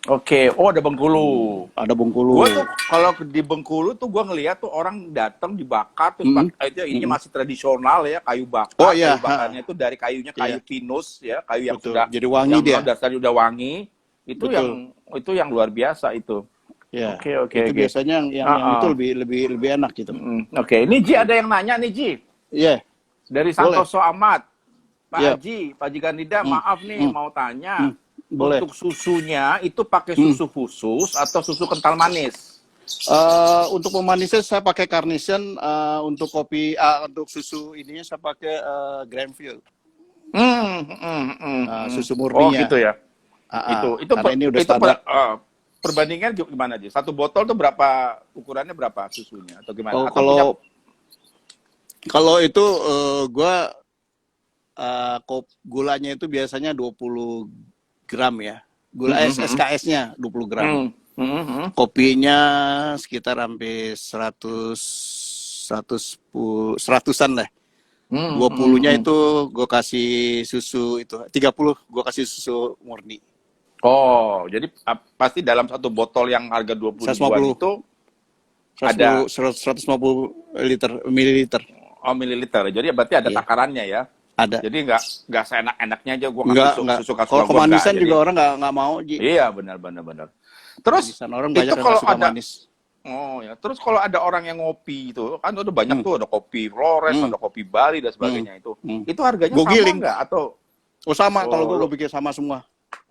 S3: Oke. Oh, ada Bengkulu.
S2: Ada Bengkulu.
S3: Gue tuh kalau di Bengkulu tuh gue ngeliat tuh orang datang dibakar terus itu ininya masih tradisional ya, kayu bakar.
S2: Oh, iya.
S3: Kayu bakarnya itu dari kayunya kayu pinus ya, kayu yang
S2: Betul.
S3: sudah
S2: Jadi wangi
S3: yang
S2: dia.
S3: memang dasarnya udah wangi. Itu
S2: Betul.
S3: yang luar biasa itu.
S2: Ya.
S3: Oke.
S2: Itu biasanya yang itu lebih enak gitu.
S3: Oke, ini Ji ada yang nanya nih Ji.
S2: Iya.
S3: Dari Santoso Ahmad. Pak
S2: Iya.
S3: Haji, Pak Jigandida, maaf nih mau tanya.
S2: Boleh.
S3: Untuk susunya itu pakai susu khusus atau susu kental manis?
S2: Untuk pemanisnya saya pakai Carnation, untuk kopi, untuk susu ininya saya pakai Grandfield. Susu murninya.
S3: Oh gitu ya. Itu
S2: karena ini udah standar.
S3: Perbandingan gimana Ji? Satu botol tuh berapa, ukurannya berapa susunya atau gimana?
S2: Kalau itu gua gulanya itu biasanya 20 gram ya. Gula SKS-nya 20 gram. Kopinya sekitar hampir 100-an lah. 20-nya itu gue kasih susu itu. 30 gue kasih susu murni.
S3: Oh, jadi pasti dalam satu botol yang harga 20 ribuan itu ada
S2: 150 mililiter.
S3: Oh, mililiter. Jadi berarti ada takarannya ya.
S2: Ada.
S3: Jadi nggak seenak-enaknya aja gue ngasih susu
S2: Kalau kemanisan juga orang nggak mau, Ji.
S3: Iya, benar. Terus
S2: orang banyak
S3: itu kalau
S2: suka
S3: ada
S2: manis.
S3: Oh ya, terus kalau ada orang yang ngopi itu kan udah banyak tuh, ada kopi Flores, ada kopi Bali dan sebagainya itu. Itu harganya
S2: Gua
S3: sama
S2: giling
S3: nggak atau?
S2: Oh sama, kalau gue bikin sama semua.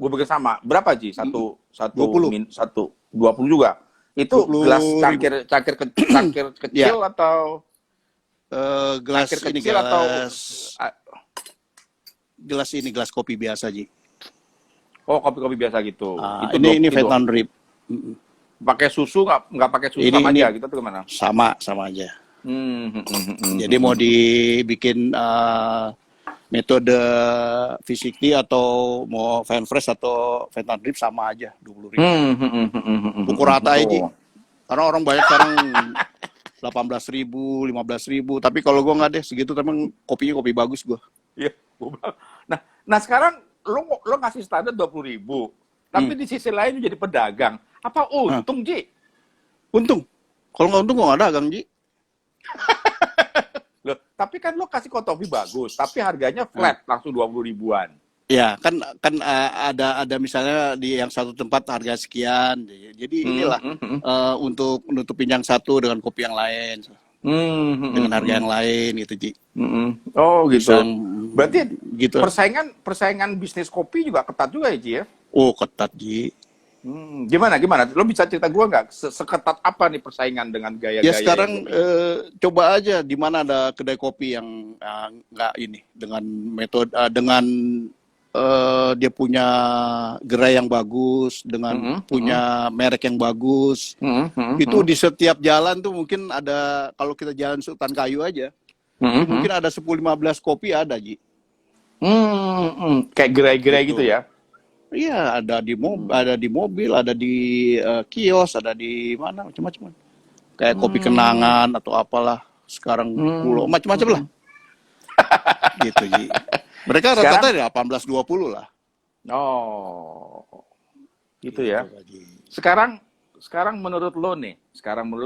S3: Gue bikin sama. Berapa Ji?
S2: 20
S3: juga. Itu gelas cangkir kecil atau
S2: gelas
S3: cangkir
S2: ini
S3: kecil atau
S2: gelas kopi biasa, Ji.
S3: Oh, kopi-kopi biasa gitu. Itu
S2: ini Vietnam drip.
S3: Pakai susu nggak pakai susu sama aja gitu tuh gimana?
S2: Sama aja. Jadi mau dibikin metode V60 atau mau fan fresh atau Vietnam drip sama aja 20.000. Pukul rata aja. Karena orang banyak sekarang 18.000, 15.000. Tapi kalau gue nggak deh segitu, memang kopinya kopi bagus gue.
S3: Iya. Nah sekarang lo ngasih standar 20.000, tapi di sisi lain lo jadi pedagang. Apa untung, Ji?
S2: Untung. Kalau nggak untung gue nggak dagang, Ji.
S3: Loh, tapi kan lo kasih kopi bagus, tapi harganya flat langsung 20 ribuan.
S2: Ya, kan ada misalnya di yang satu tempat harga sekian. Jadi inilah untuk nutupin yang satu dengan kopi yang lain. Dengan harga yang lain gitu, Ji.
S3: Oh, gitu. Berarti
S2: gitu.
S3: Persaingan bisnis kopi juga ketat juga ya, Ji ya?
S2: Oh, ketat, Ji.
S3: Gimana? Lo bisa cerita gue nggak? Seketat apa nih persaingan dengan gaya-gaya?
S2: Ya sekarang coba aja di mana ada kedai kopi yang nggak ini dengan metode dengan dia punya gerai yang bagus, dengan punya merek yang bagus. Itu di setiap jalan tuh mungkin ada, kalau kita jalan Sultan Kayu aja, mungkin ada 10-15 kopi ada, Ji.
S3: Kayak gerai-gerai gitu ya?
S2: Iya, ada di mobil, ada di kios, ada di mana, macam-macam. Kayak kopi kenangan atau apalah. Sekarang pulau, macam-macam lah. Gitu, Ji. Mereka rata-rata 18-20 lah.
S3: Oh, gitu ya. Sekarang sekarang menurut lo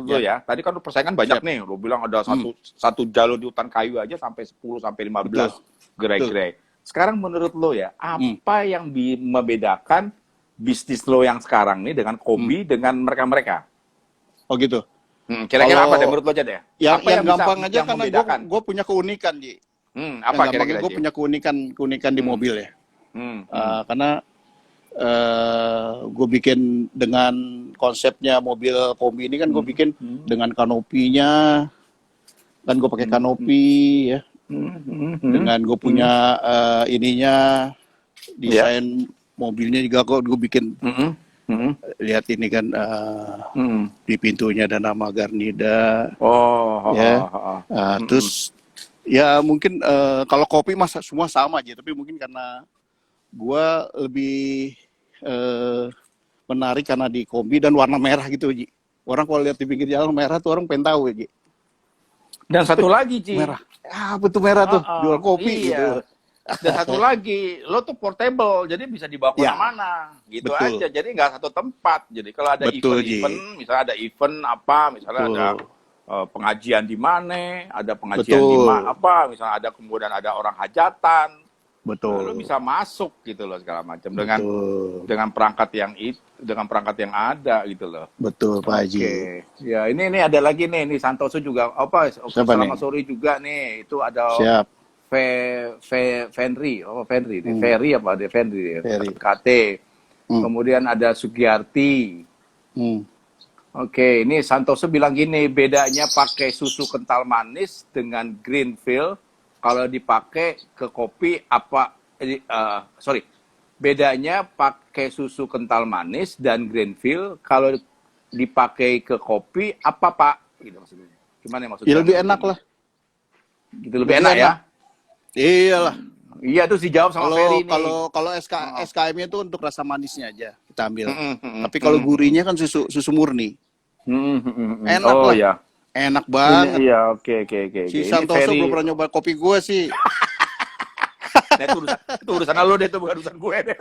S2: Ya,
S3: ya, tadi kan persaingan banyak
S2: siap.
S3: nih, lo bilang ada
S2: Hmm,
S3: satu jalur di hutan kayu aja sampai 10 sampai
S2: betul,
S3: 15
S2: betul.
S3: gerai-gerai. Sekarang menurut lo ya,
S2: Hmm,
S3: apa yang membedakan bisnis lo yang sekarang nih dengan
S2: hmm.
S3: Kobi dengan mereka-mereka?
S2: Oh gitu.
S3: Kira-kira apa deh
S2: Kalau
S3: menurut lo aja deh?
S2: yang
S3: Apa yang bisa
S2: gampang aja
S3: yang
S2: karena gue
S3: membedakan?
S2: gue punya keunikan, Ji. Yang
S3: Apa
S2: gampangnya
S3: kira-kira,
S2: gue
S3: Ci?
S2: punya keunikan di
S3: Hmm,
S2: mobil ya.
S3: hmm, hmm.
S2: Karena gue bikin dengan konsepnya mobil kombi ini kan gue bikin dengan kanopinya, kan gue pakai kanopi ya. Dengan gue punya ininya
S3: Ya.
S2: desain mobilnya juga gue bikin.
S3: Hmm, hmm,
S2: Lihat ini kan
S3: hmm.
S2: di pintunya ada nama Garnida
S3: Oh,
S2: ya.
S3: Hmm,
S2: Terus ya mungkin kalau kopi masa semua sama aja, tapi mungkin karena gua lebih menarik karena di kombi dan warna merah gitu, Ji. Orang kalau lihat di pinggir jalan merah tuh orang pengen tahu ya, Ji.
S3: Dan satu lagi, Ci.
S2: Merah. Betul merah tuh, jual kopi gitu.
S3: Iya. Dan satu lagi, lo tuh portable, jadi bisa dibawa
S2: Ya,
S3: kemana-mana, gitu
S2: betul.
S3: aja. Jadi nggak satu tempat. Jadi kalau ada
S2: Betul,
S3: event-event,
S2: Ji.
S3: misalnya ada event apa, misalnya ada
S2: Betul.
S3: pengajian di mana, ada pengajian di
S2: Betul.
S3: apa, misalnya ada kemudian ada orang hajatan, lo
S2: Betul.
S3: bisa masuk gitu loh segala macam
S2: Betul.
S3: dengan perangkat yang ada gitu loh.
S2: Betul, Pak Haji.
S3: Oke, ya ini ada lagi nih, ini Santoso juga apa?
S2: Siapa
S3: Selamat
S2: nih?
S3: sore juga nih, itu ada
S2: Siap.
S3: Fenri, Ferry apa dia Fenri,
S2: Ferry.
S3: KT. Kemudian ada Sugiyarti. Oke, ini Santoso bilang gini, bedanya pakai susu kental manis dengan Greenfield kalau dipakai ke kopi apa? Bedanya pakai susu kental manis dan Greenfield kalau dipakai ke kopi apa Pak? Gitu maksudnya. Gimana maksudnya?
S2: Ya lebih enak lah.
S3: Gitu lebih enak ya?
S2: Iyalah.
S3: Iya tuh dijawab sama Ferry nih.
S2: Kalau SKM-nya itu untuk rasa manisnya aja kita ambil. Tapi kalau gurihnya kan susu murni. Enak
S3: Oh
S2: lah.
S3: ya.
S2: Enak banget.
S3: Iya, oke.
S2: Si
S3: Ini
S2: Santoso
S3: Ferry.
S2: belum pernah nyoba kopi gue sih.
S3: Nah, itu urusan lo deh, itu bukan urusan gue deh.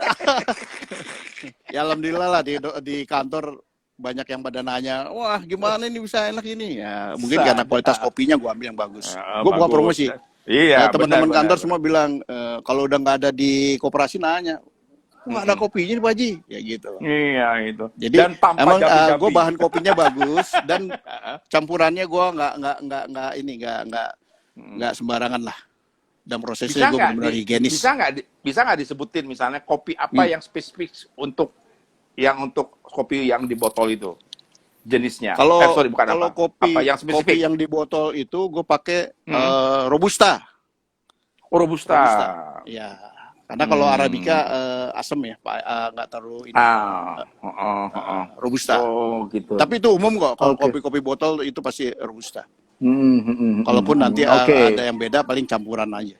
S2: Ya alhamdulillah lah di kantor banyak yang pada nanya, wah gimana ini bisa enak ini? Ya mungkin karena kualitas kopinya gue ambil yang bagus. Gue bukan
S3: Bagus.
S2: promosi.
S3: Iya,
S2: Teman-teman
S3: benar.
S2: kantor semua bilang kalau udah nggak ada di koperasi nanya, nggak ada kopinya nih Pak Haji, ya gitu.
S3: Iya itu.
S2: Jadi
S3: Dan tanpa
S2: emang
S3: jampi-jampi.
S2: gue bahan kopinya bagus dan campurannya gue nggak sembarangan lah. Dan prosesnya gue benar-benar higienis.
S3: Bisa nggak disebutin misalnya kopi apa yang spesifik untuk kopi yang di botol itu jenisnya?
S2: Kalau
S3: bukan
S2: kopi
S3: apa yang spesifik?
S2: kopi yang di botol itu gue pakai Robusta.
S3: Oh, Robusta.
S2: Ya, karena kalau Arabica asem ya, Pak, nggak terlalu ini. Robusta.
S3: Oh, gitu.
S2: Tapi itu umum kok. Kalau kopi-kopi botol itu pasti Robusta. Kalaupun nanti ada yang beda, paling campuran aja.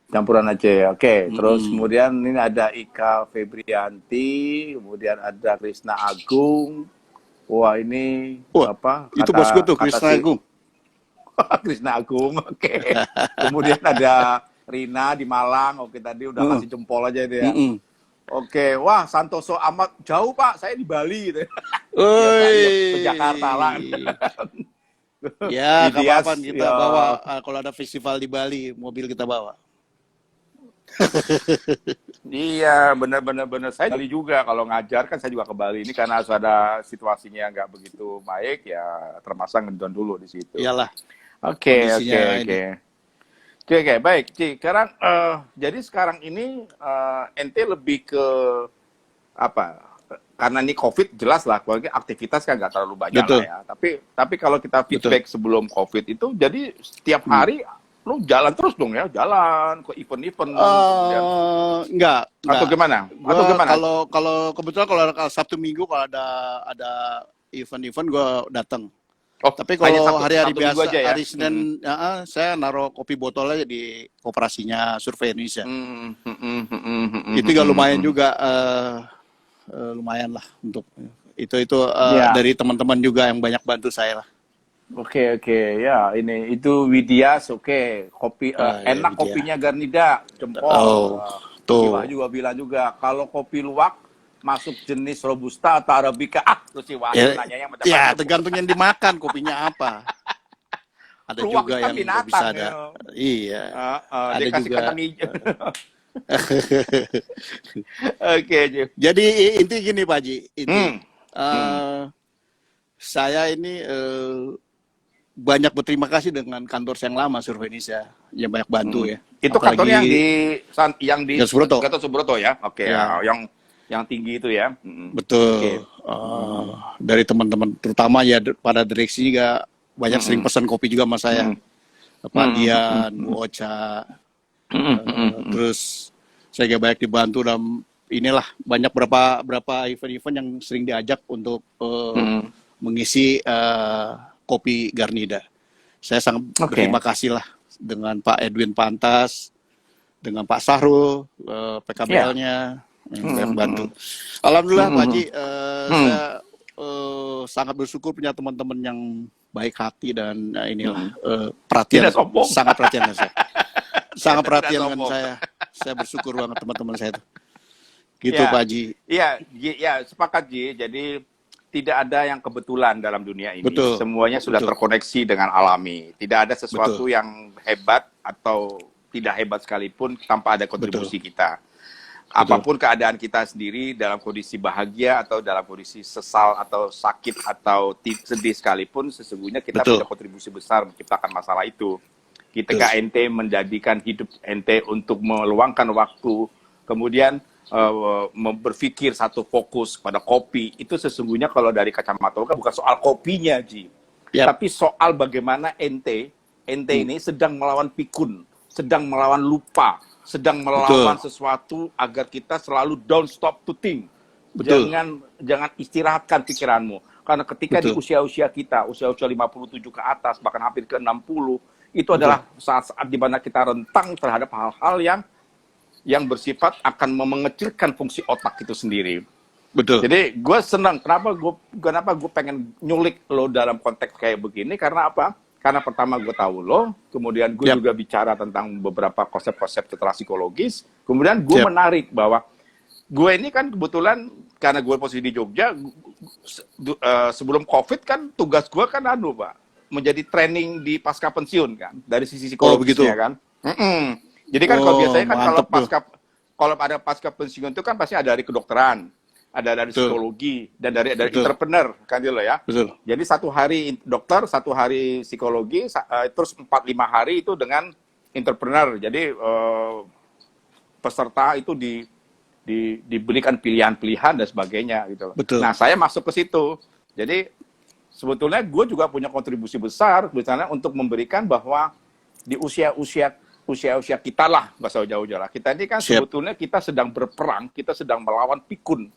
S3: Campuran aja ya. Oke. Terus kemudian ini ada Ika Febrianti, kemudian ada Krisna Agung. Wah, ini apa?
S2: Itu bos gue tuh, Krisna Agung.
S3: Krisna Agung, oke. Kemudian ada Rina di Malang, oke tadi udah kasih jempol aja itu ya. Oke, wah Santoso amat jauh Pak, saya di Bali gitu. Ke Jakarta lah.
S2: Ya, kapan kita bawa kalau ada festival di Bali, mobil kita bawa.
S3: Iya, benar. Saya Bali juga kalau ngajar kan saya juga ke Bali ini karena ada situasinya nggak begitu baik ya, termasuk ngedon dulu di situ.
S2: Iyalah.
S3: Oke, baik. Ci, sekarang jadi sekarang ini ente lebih ke apa? Karena ini COVID jelas lah, aktivitas kan nggak terlalu banyak lah ya. Tapi kalau kita feedback sebelum COVID itu, jadi setiap hari lu jalan terus dong ya, jalan ke event-event.
S2: Enggak.
S3: Atau gimana?
S2: Kalau kebetulan kalau Sabtu Minggu kalau ada event-event gue datang. Tapi kalau hari-hari biasa,
S3: aja, ya?
S2: hari Senin, saya naruh kopi botol aja di koperasinya Survei Indonesia. Itu juga lumayan juga. Lumayan lah untuk itu dari teman-teman juga yang banyak bantu saya lah.
S3: Oke, ya ini itu Widias, kopi enak Widya. Kopinya Garnida, jempol.
S2: Tuh.
S3: Juga bilang juga kalau kopi luwak masuk jenis robusta atau arabica? Lu si Wahyu nanya yang macam
S2: ya tergantung yang dimakan kopinya apa. Ada
S3: peluang
S2: juga
S3: kan
S2: yang
S3: binatang,
S2: bisa ada.
S3: ya.
S2: Iya.
S3: Dia
S2: Ada
S3: kasih
S2: juga.
S3: kandang hijau. Oke, Ji.
S2: Jadi inti gini Pak Ji, saya ini banyak berterima kasih dengan kantor yang lama Survei Indonesia yang banyak bantu ya.
S3: Itu
S2: Apalagi
S3: kantornya yang di
S2: Gatot
S3: Subroto ya. Oke,
S2: Ya.
S3: yang tinggi itu ya.
S2: Betul. Dari teman-teman terutama ya pada direksi juga banyak sering pesan kopi juga sama saya. Pak Dian, Bu Ocha. Terus saya juga banyak dibantu dalam inilah banyak berapa event-event yang sering diajak untuk mengisi kopi Garnida. Saya sangat berterima kasih lah dengan Pak Edwin Pantas, dengan Pak Sahrul, PKBL-nya yang banyak bantu. Alhamdulillah Pak Haji, saya sangat bersyukur punya teman-teman yang baik hati dan inilah perhatian, sangat perhatian dengan saya. Sangat perhatian dengan saya. Saya bersyukur banget teman-teman saya itu. Gitu Pak Haji.
S3: Iya, sepakat Ji. Jadi tidak ada yang kebetulan dalam dunia ini.
S2: Betul.
S3: Semuanya sudah terkoneksi dengan alami. Tidak ada sesuatu yang hebat atau tidak hebat sekalipun tanpa ada kontribusi kita. Apapun keadaan kita sendiri dalam kondisi bahagia atau dalam kondisi sesal atau sakit atau sedih sekalipun, sesungguhnya kita punya kontribusi besar menciptakan masalah itu. Ketika ente menjadikan hidup ente untuk meluangkan waktu, kemudian berpikir satu fokus pada kopi, itu sesungguhnya kalau dari kacamata bukan soal kopinya, Ji. Tapi soal bagaimana ente ini sedang melawan pikun, sedang melawan lupa, sedang melawan sesuatu agar kita selalu don't stop to think. Jangan istirahatkan pikiranmu. Karena ketika di usia-usia kita, usia-usia 57 ke atas, bahkan hampir ke 60, itu adalah saat-saat di mana kita rentang terhadap hal-hal yang bersifat akan mengecilkan fungsi otak itu sendiri. Jadi gue senang. Kenapa gue pengen nyulik lo dalam konteks kayak begini? Karena apa? Karena pertama gue tahu lo, kemudian gue juga bicara tentang beberapa konsep-konsep setelah psikologis, kemudian gue menarik bahwa gue ini kan kebetulan karena gue posisi di Jogja, sebelum COVID kan tugas gue kan Pak, menjadi training di pasca pensiun kan, dari sisi psikologisnya kan. Jadi kan kalau biasanya kan kalau ada pasca pensiun itu kan pasti ada dari kedokteran, ada dari psikologi, dan dari entrepreneur kan gitu loh ya. Jadi 1 hari dokter, 1 hari psikologi, terus 4-5 hari itu dengan entrepreneur. Jadi peserta itu diberikan pilihan-pilihan dan sebagainya gitu loh. Nah, saya masuk ke situ. Jadi sebetulnya gue juga punya kontribusi besar misalnya untuk memberikan bahwa di usia-usia kita lah, nggak usah jauh-jauh lah. Kita ini kan sebetulnya kita sedang berperang, kita sedang melawan pikun,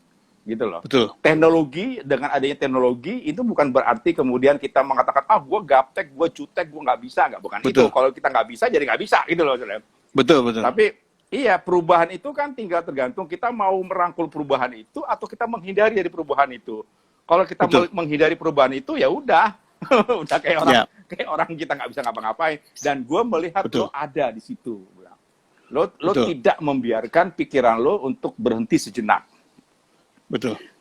S3: gitu loh. Teknologi, dengan adanya teknologi itu bukan berarti kemudian kita mengatakan, gue gaptek, gue cutek, gue nggak bisa, bukan itu. Kalau kita nggak bisa, jadi nggak bisa, gitu loh. Tapi iya, perubahan itu kan tinggal tergantung kita mau merangkul perubahan itu atau kita menghindari dari perubahan itu. Kalau kita menghindari perubahan itu, ya udah, udah kayak orang kita nggak bisa ngapa-ngapain. Dan gue melihat lo ada di situ. Lo tidak membiarkan pikiran lo untuk berhenti sejenak.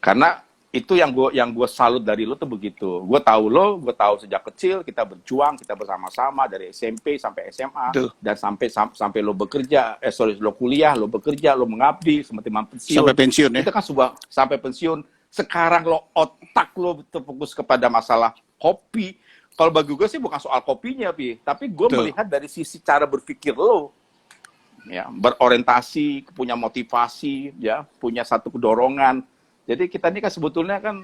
S3: Karena itu yang gue salut dari lo tuh begitu. Gue tahu lo, gue tahu sejak kecil kita berjuang, kita bersama-sama dari SMP sampai SMA dan sampai lo bekerja, lo kuliah, lo bekerja, lo mengabdi sampai pensiun. Sampai pensiun ya. Itu kan sampai pensiun. Sekarang otak lo terfokus kepada masalah kopi. Kalau bagi gue sih bukan soal kopinya, tapi gue melihat dari sisi cara berpikir lo, ya, berorientasi, punya motivasi, ya, punya satu dorongan. Jadi kita ini kan sebetulnya kan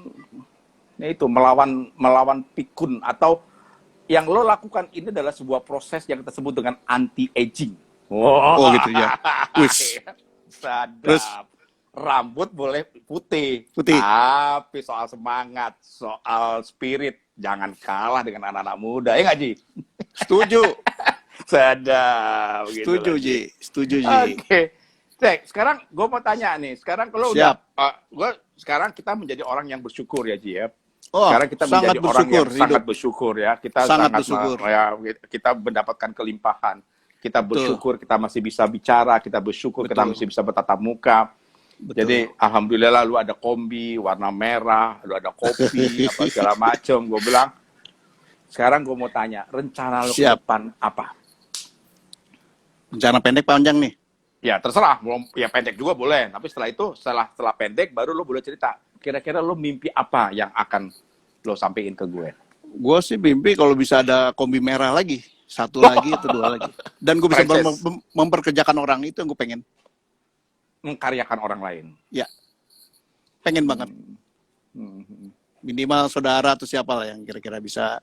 S3: ya itu melawan pikun, atau yang lo lakukan ini adalah sebuah proses yang kita sebut dengan anti-aging.
S2: Oh gitu ya.
S3: Sadap. Rambut boleh putih, tapi soal semangat, soal spirit, jangan kalah dengan anak-anak muda, ya nggak Ji?
S2: Setuju.
S3: Sadap.
S2: Setuju Ji, setuju Ji.
S3: Oke. Sekarang gue mau tanya nih, sekarang kalau sekarang kita menjadi orang yang bersyukur ya Ji ya. Sekarang kita menjadi orang yang sangat bersyukur ya. Kita sangat bersyukur. Kita mendapatkan kelimpahan. Kita bersyukur kita masih bisa bicara, kita bersyukur kita masih bisa bertatap muka.
S2: betul.
S3: Jadi alhamdulillah lu ada kombi warna merah, lu ada kopi, apa segala macem. Gue bilang, sekarang gue mau tanya, rencana lu ke
S2: Siap.
S3: depan apa?
S2: Rencana pendek panjang nih.
S3: Ya terserah, ya pendek juga boleh. Tapi setelah itu, setelah pendek, baru lu boleh cerita. Kira-kira lu mimpi apa yang akan lo sampein ke gue?
S2: Gue sih mimpi kalau bisa ada kombi merah lagi, satu lagi atau dua lagi. Dan gue bisa
S3: Frances,
S2: memperkerjakan orang, itu yang gue pengen.
S3: mengkaryakan orang lain.
S2: Ya, pengen banget. Minimal saudara atau siapa lah yang kira-kira bisa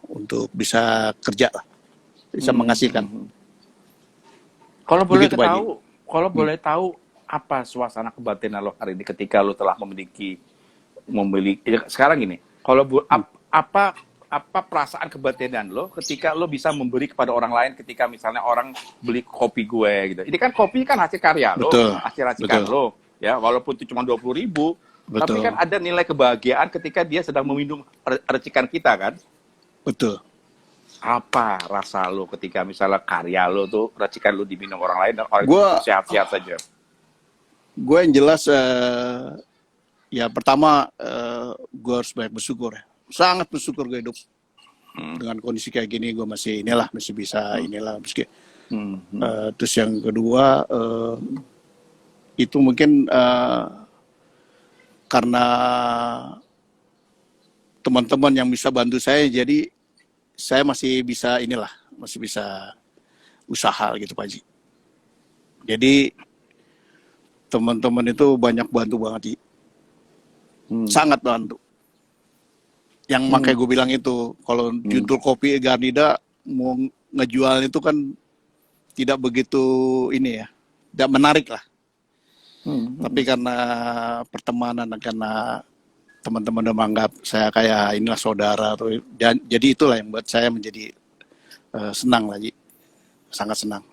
S2: untuk bisa kerja lah, bisa menghasilkan.
S3: Kalau boleh
S2: Begitu, Pak Haji.
S3: tahu, boleh tahu apa suasana kebatinan lo hari ini ketika lo telah memiliki sekarang ini. Kalau apa perasaan kebatinan lo ketika lo bisa memberi kepada orang lain ketika misalnya orang beli kopi gue gitu. Ini kan kopi kan hasil karya lo,
S2: Betul,
S3: hasil racikan
S2: betul.
S3: lo, ya walaupun itu cuma 20.000, tapi
S2: Betul.
S3: kan ada nilai kebahagiaan ketika dia sedang meminum racikan kita kan.
S2: Betul.
S3: Apa rasa lo ketika misalnya karya lo tuh racikan lo diminum orang lain dan orang
S2: Gua-
S3: itu sehat-sehat saja?
S2: Gue yang jelas ya pertama gue harus banyak bersyukur ya. Sangat bersyukur gue hidup dengan kondisi kayak gini. Gue masih bisa inilah meski. Terus yang kedua itu mungkin karena teman-teman yang bisa bantu saya, jadi saya masih bisa usaha gitu Pak Haji. Jadi teman-teman itu banyak bantu banget Ji. Sangat bantu. Yang makanya gue bilang itu, kalau judul kopi Garnida mau ngejual itu kan tidak begitu tidak menarik lah. Tapi karena pertemanan, karena teman-teman udah menganggap saya kayak inilah saudara, jadi itulah yang buat saya menjadi senang lagi, sangat senang.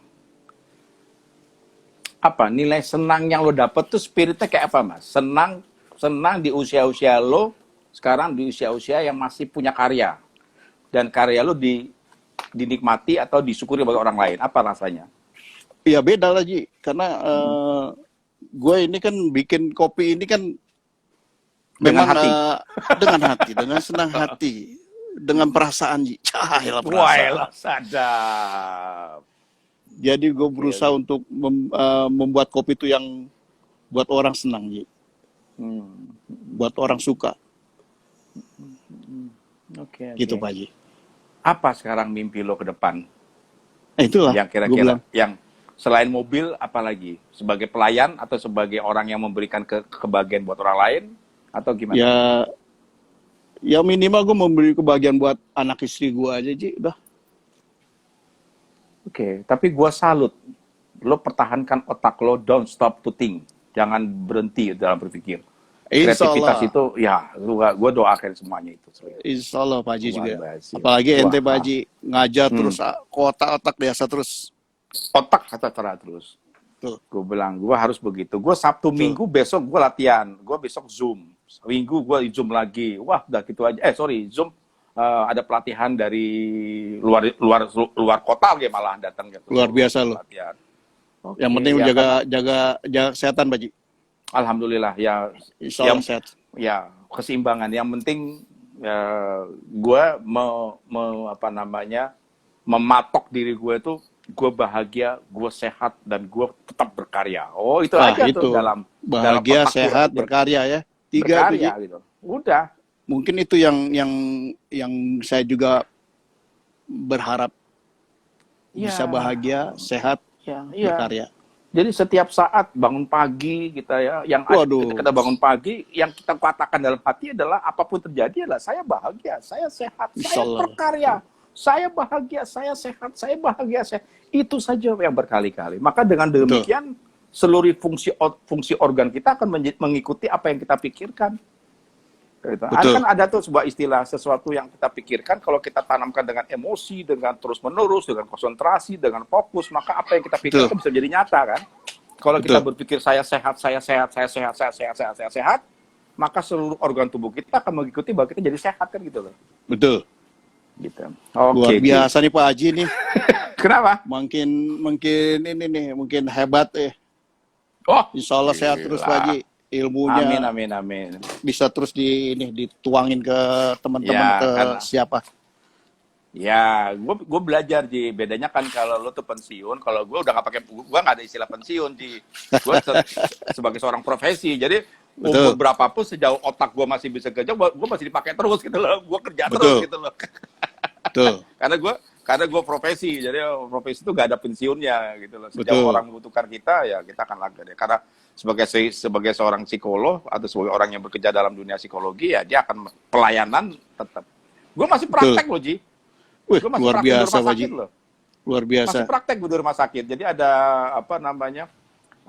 S3: Apa nilai senang yang lo dapet tuh spiritnya kayak apa Mas? Senang di usia-usia lo sekarang, di usia-usia yang masih punya karya dan karya lo dinikmati atau disyukuri oleh orang lain. Apa rasanya?
S2: Iya beda lah Ji, karena gue ini kan bikin kopi ini kan
S3: Dengan
S2: memang
S3: hati.
S2: dengan hati, dengan senang hati, dengan perasaan Ji. Cahayalah perasaan.
S3: Wah, sadap.
S2: Jadi gue berusaha untuk membuat kopi itu yang buat orang senang Ji, buat orang suka.
S3: Oke.
S2: Gitu Pak Haji.
S3: Apa sekarang mimpi lo ke depan?
S2: Itulah
S3: Yang
S2: gua
S3: kira-kira
S2: bilang.
S3: yang selain mobil apalagi? Sebagai pelayan atau sebagai orang yang memberikan kebahagiaan buat orang lain atau gimana?
S2: Ya minimal gue memberi kebahagiaan buat anak istri gue aja Ji, udah.
S3: Oke, tapi gua salut. Lo pertahankan otak lo, don't stop to think. Jangan berhenti dalam berpikir.
S2: Insya
S3: Kreativitas
S2: Allah.
S3: itu, ya, gue doakan semuanya itu.
S2: Insya Allah Pak Haji
S3: Luar
S2: juga.
S3: biasa.
S2: Apalagi ente Pak
S3: Wah.
S2: Haji ngajar terus, otak biasa terus.
S3: Otak kata cara terus.
S2: Tuh.
S3: Gue bilang, gue harus begitu. Gue Sabtu Minggu besok gue latihan. Gue besok Zoom. Minggu gue Zoom lagi. Wah, udah gitu aja. Zoom. Ada pelatihan dari luar kota lagi malah datang gitu.
S2: Luar biasa loh.
S3: Latihan. Oke,
S2: Yang penting
S3: ya,
S2: jaga kesehatan Pak Haji.
S3: alhamdulillah ya.
S2: Insya Allah sehat.
S3: Ya keseimbangan. Yang penting gue mematok diri gue tuh, gue bahagia, gue sehat, dan gue tetap berkarya. Oh itu aja
S2: itu.
S3: tuh dalam
S2: Bahagia,
S3: otak
S2: sehat,
S3: gue.
S2: berkarya ya. 3 itu Ji.
S3: Berkarya gitu. Udah.
S2: Mungkin itu yang saya juga berharap bisa bahagia, sehat, berkarya.
S3: Jadi setiap saat bangun pagi kita ya, ketika kita bangun pagi, yang kita katakan dalam hati adalah apapun terjadi adalah saya bahagia, saya sehat, saya berkarya, saya bahagia, saya sehat, saya bahagia, itu saja yang berkali-kali. Maka dengan demikian seluruh fungsi organ kita akan mengikuti apa yang kita pikirkan. Gitu. Kan ada tuh sebuah istilah, sesuatu yang kita pikirkan kalau kita tanamkan dengan emosi, dengan terus-menerus, dengan konsentrasi, dengan fokus, maka apa yang kita pikirkan bisa jadi nyata kan. Kalau kita berpikir saya sehat, maka seluruh organ tubuh kita akan mengikuti bahwa kita jadi sehat kan gitu loh.
S2: Betul.
S3: Gitu.
S2: Luar biasa nih Pak Haji nih.
S3: Kenapa?
S2: Mungkin hebat
S3: Oh,
S2: Insya Allah sehat terus Pak Haji.
S3: gila. Amin,
S2: Ilmunya
S3: amin, amin.
S2: bisa terus dituangin ke teman-teman,
S3: Ya,
S2: ke
S3: kan.
S2: siapa.
S3: Ya, gue belajar Ji. Bedanya kan kalau lo tuh pensiun, kalau gue udah nggak pakai, gue nggak ada istilah pensiun Ji. Gue sebagai seorang profesi, jadi umur
S2: Betul,
S3: berapapun sejauh otak gue masih bisa kerja, gue masih dipakai terus gitu loh. Gue kerja terus
S2: betul,
S3: gitu loh.
S2: betul,
S3: Karena gue profesi, jadi profesi itu gak ada pensiunnya gitu loh. Sejauh
S2: betul,
S3: orang membutuhkan kita, ya kita akan lakukan. Karena sebagai seorang psikolog atau sebagai orang yang bekerja dalam dunia psikologi, ya dia akan pelayanan tetap. Gue masih
S2: betul.
S3: praktek loh Ji.
S2: Wih,
S3: Gue masih
S2: luar
S3: praktek di
S2: biasa
S3: rumah
S2: Pak Haji.
S3: sakit loh.
S2: Luar
S3: Masih
S2: biasa.
S3: praktek gue di rumah sakit. Jadi ada apa namanya?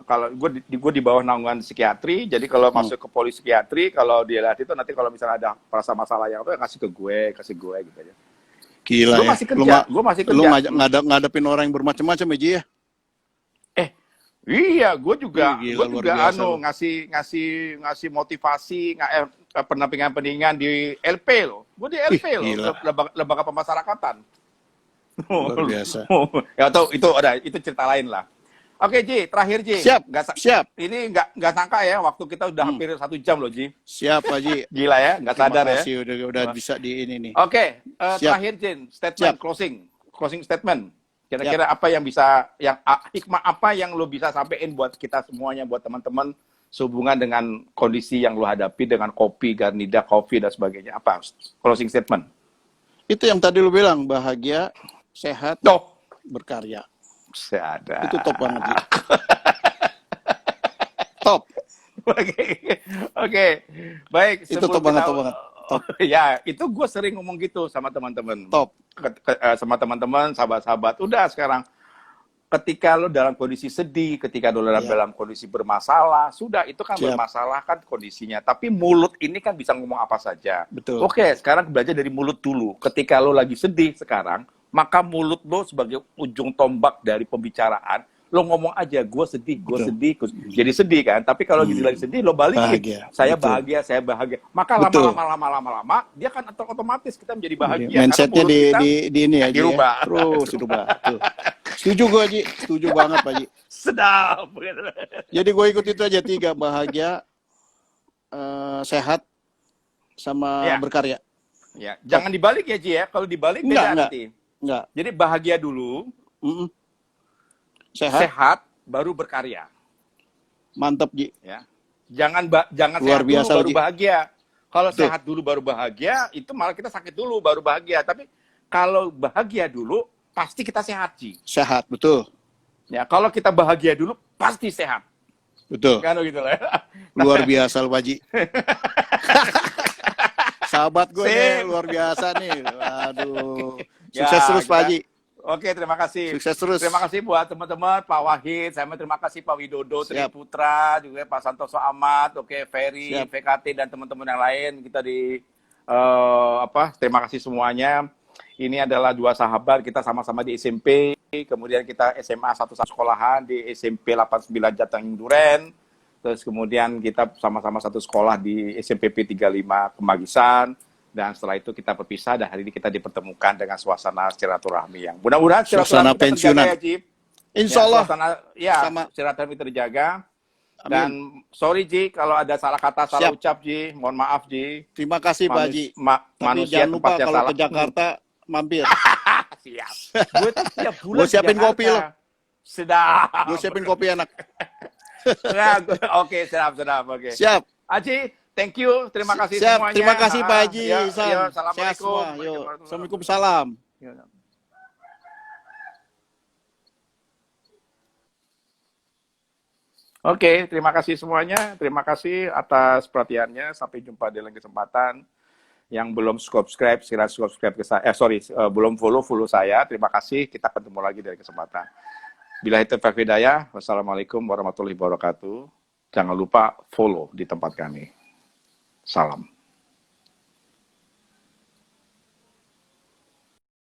S3: Kalau gue di bawah naungan psikiatri, jadi kalau masuk ke polipsikiatri, kalau dia lihat itu nanti kalau misalnya ada perasa masalah yang apa, kasih gue gitu aja.
S2: Gila
S3: Gue
S2: ya.
S3: masih kerja, gue masih
S2: Lu
S3: kerja.
S2: ngadepin orang yang bermacam-macam ya Ji ya?
S3: Iya, gue juga,
S2: Gila, luar biasa lu.
S3: ngasih motivasi, pendampingan-pendampingan di LP loh. Gue di LP loh,
S2: gila.
S3: lembaga pemasyarakatan.
S2: Luar biasa.
S3: Ya tahu itu cerita lain lah. Oke Ji, terakhir Ji.
S2: Siap, siap.
S3: Ini nggak sangka ya, waktu kita udah hampir 1 jam loh Ji.
S2: Siap Pak Haji.
S3: Gila ya, nggak sadar ya.
S2: Terima kasih udah bisa di ini nih.
S3: Oke,
S2: Siap.
S3: terakhir Jin,
S2: Siap.
S3: statement closing statement. Kira-kira apa yang bisa, hikmah apa yang lo bisa sampaikan buat kita semuanya, buat teman-teman sehubungan dengan kondisi yang lo hadapi dengan kopi, Garnida, kopi dan sebagainya. Apa closing statement?
S2: Itu yang tadi lu bilang, bahagia, sehat,
S3: Toh,
S2: berkarya.
S3: sadar.
S2: Itu top banget Ji. Top.
S3: Oke, baik.
S2: Itu
S3: sebelum
S2: top banget,
S3: kita-
S2: top banget. Top.
S3: Ya, itu gue sering ngomong gitu sama teman-teman.
S2: Top.
S3: Sama teman-teman, sahabat-sahabat. Udah sekarang, ketika lo dalam kondisi sedih, ketika lo dalam kondisi bermasalah, sudah itu kan
S2: Siap.
S3: bermasalah kan kondisinya. Tapi mulut ini kan bisa ngomong apa saja.
S2: Betul.
S3: Oke, sekarang belajar dari mulut dulu. Ketika lo lagi sedih sekarang, maka mulut lo sebagai ujung tombak dari pembicaraan, lo ngomong aja, gue sedih,
S2: Betul.
S3: jadi sedih kan. Tapi kalau lagi sedih, lo balikin,
S2: Bahagia.
S3: saya
S2: Betul.
S3: bahagia, saya bahagia. Maka
S2: Betul.
S3: lama-lama, dia kan otomatis kita menjadi bahagia.
S2: Mindsetnya
S3: Karena mulut kita
S2: di ini ya Ji.
S3: dirubah.
S2: Ya. Terus dirubah. Tuh. Setuju gue Ji, setuju banget Pak Ji.
S3: sedap.
S2: Jadi gue ikut itu aja 3, bahagia, sehat, sama
S3: Ya.
S2: berkarya.
S3: Ya, jangan dibalik ya Ji ya. Kalau dibalik beda nanti.
S2: Enggak.
S3: Jadi bahagia dulu,
S2: Sehat,
S3: baru berkarya.
S2: mantep Ji.
S3: Ya, jangan
S2: Luar
S3: sehat
S2: biasa,
S3: dulu baru
S2: Ji.
S3: bahagia. Kalau
S2: Betul.
S3: sehat dulu baru bahagia, itu malah kita sakit dulu baru bahagia. Tapi kalau bahagia dulu, pasti kita sehat Ji.
S2: Sehat, betul.
S3: Ya, kalau kita bahagia dulu, pasti sehat.
S2: Betul.
S3: Kan gitu lah.
S2: Luar biasa lu Pak Ji. Sahabat gue nih,
S3: Sip.
S2: luar biasa nih. Aduh.
S3: Ya,
S2: Sukses terus Pak
S3: kita-
S2: Haji.
S3: Oke, terima kasih.
S2: Sukses terus.
S3: Terima kasih buat teman-teman, Pak Wahid, terima kasih Pak Widodo, Tri
S2: Siap.
S3: Putra, juga Pak Santoso Ahmad, oke, Ferry,
S2: Siap.
S3: VKT dan teman-teman yang lain. Kita terima kasih semuanya. Ini adalah 2 sahabat, kita sama-sama di SMP, kemudian kita SMA satu sekolahan di SMP 89 Jateng Duren. Terus kemudian kita sama-sama satu sekolah di SMPP 35 Kemagisan. Dan setelah itu kita berpisah dan hari ini kita dipertemukan dengan suasana silaturahmi yang mudah-mudahan
S2: Suasana
S3: silaturahmi kita
S2: pensiunan.
S3: terjaga ya, Ji.
S2: Insya Allah.
S3: Suasana, ya,
S2: Sama.
S3: silaturahmi terjaga.
S2: Amin.
S3: Dan sorry Ji kalau ada salah kata, salah
S2: Siap.
S3: ucap Ji. Mohon maaf Ji.
S2: Terima kasih Pak Haji. Tapi
S3: Manusia
S2: jangan lupa
S3: tempatnya
S2: kalau
S3: salah.
S2: ke Jakarta mampir.
S3: Siap. Gue tuh tiap bulan
S2: Gue siapin
S3: ke Jakarta.
S2: kopi lo.
S3: Sedap.
S2: Gue siapin kopi enak.
S3: Oke, sedap. Oke.
S2: Siap.
S3: Haji, thank you. Terima kasih
S2: Siap.
S3: semuanya.
S2: Terima kasih Pak Haji.
S3: Ya,
S2: Sam.
S3: ya,
S2: Sehat
S3: Assalamualaikum.
S2: semua. Yuk. Assalamualaikum, salam.
S3: Oke, terima kasih semuanya. Terima kasih atas perhatiannya. Sampai jumpa di lain kesempatan. Yang belum subscribe, silahkan subscribe ke saya. Belum follow saya. Terima kasih. Kita ketemu lagi dari kesempatan. Bila itu Hidayah. Wassalamualaikum warahmatullahi wabarakatuh. Jangan lupa follow di tempat kami. Salam.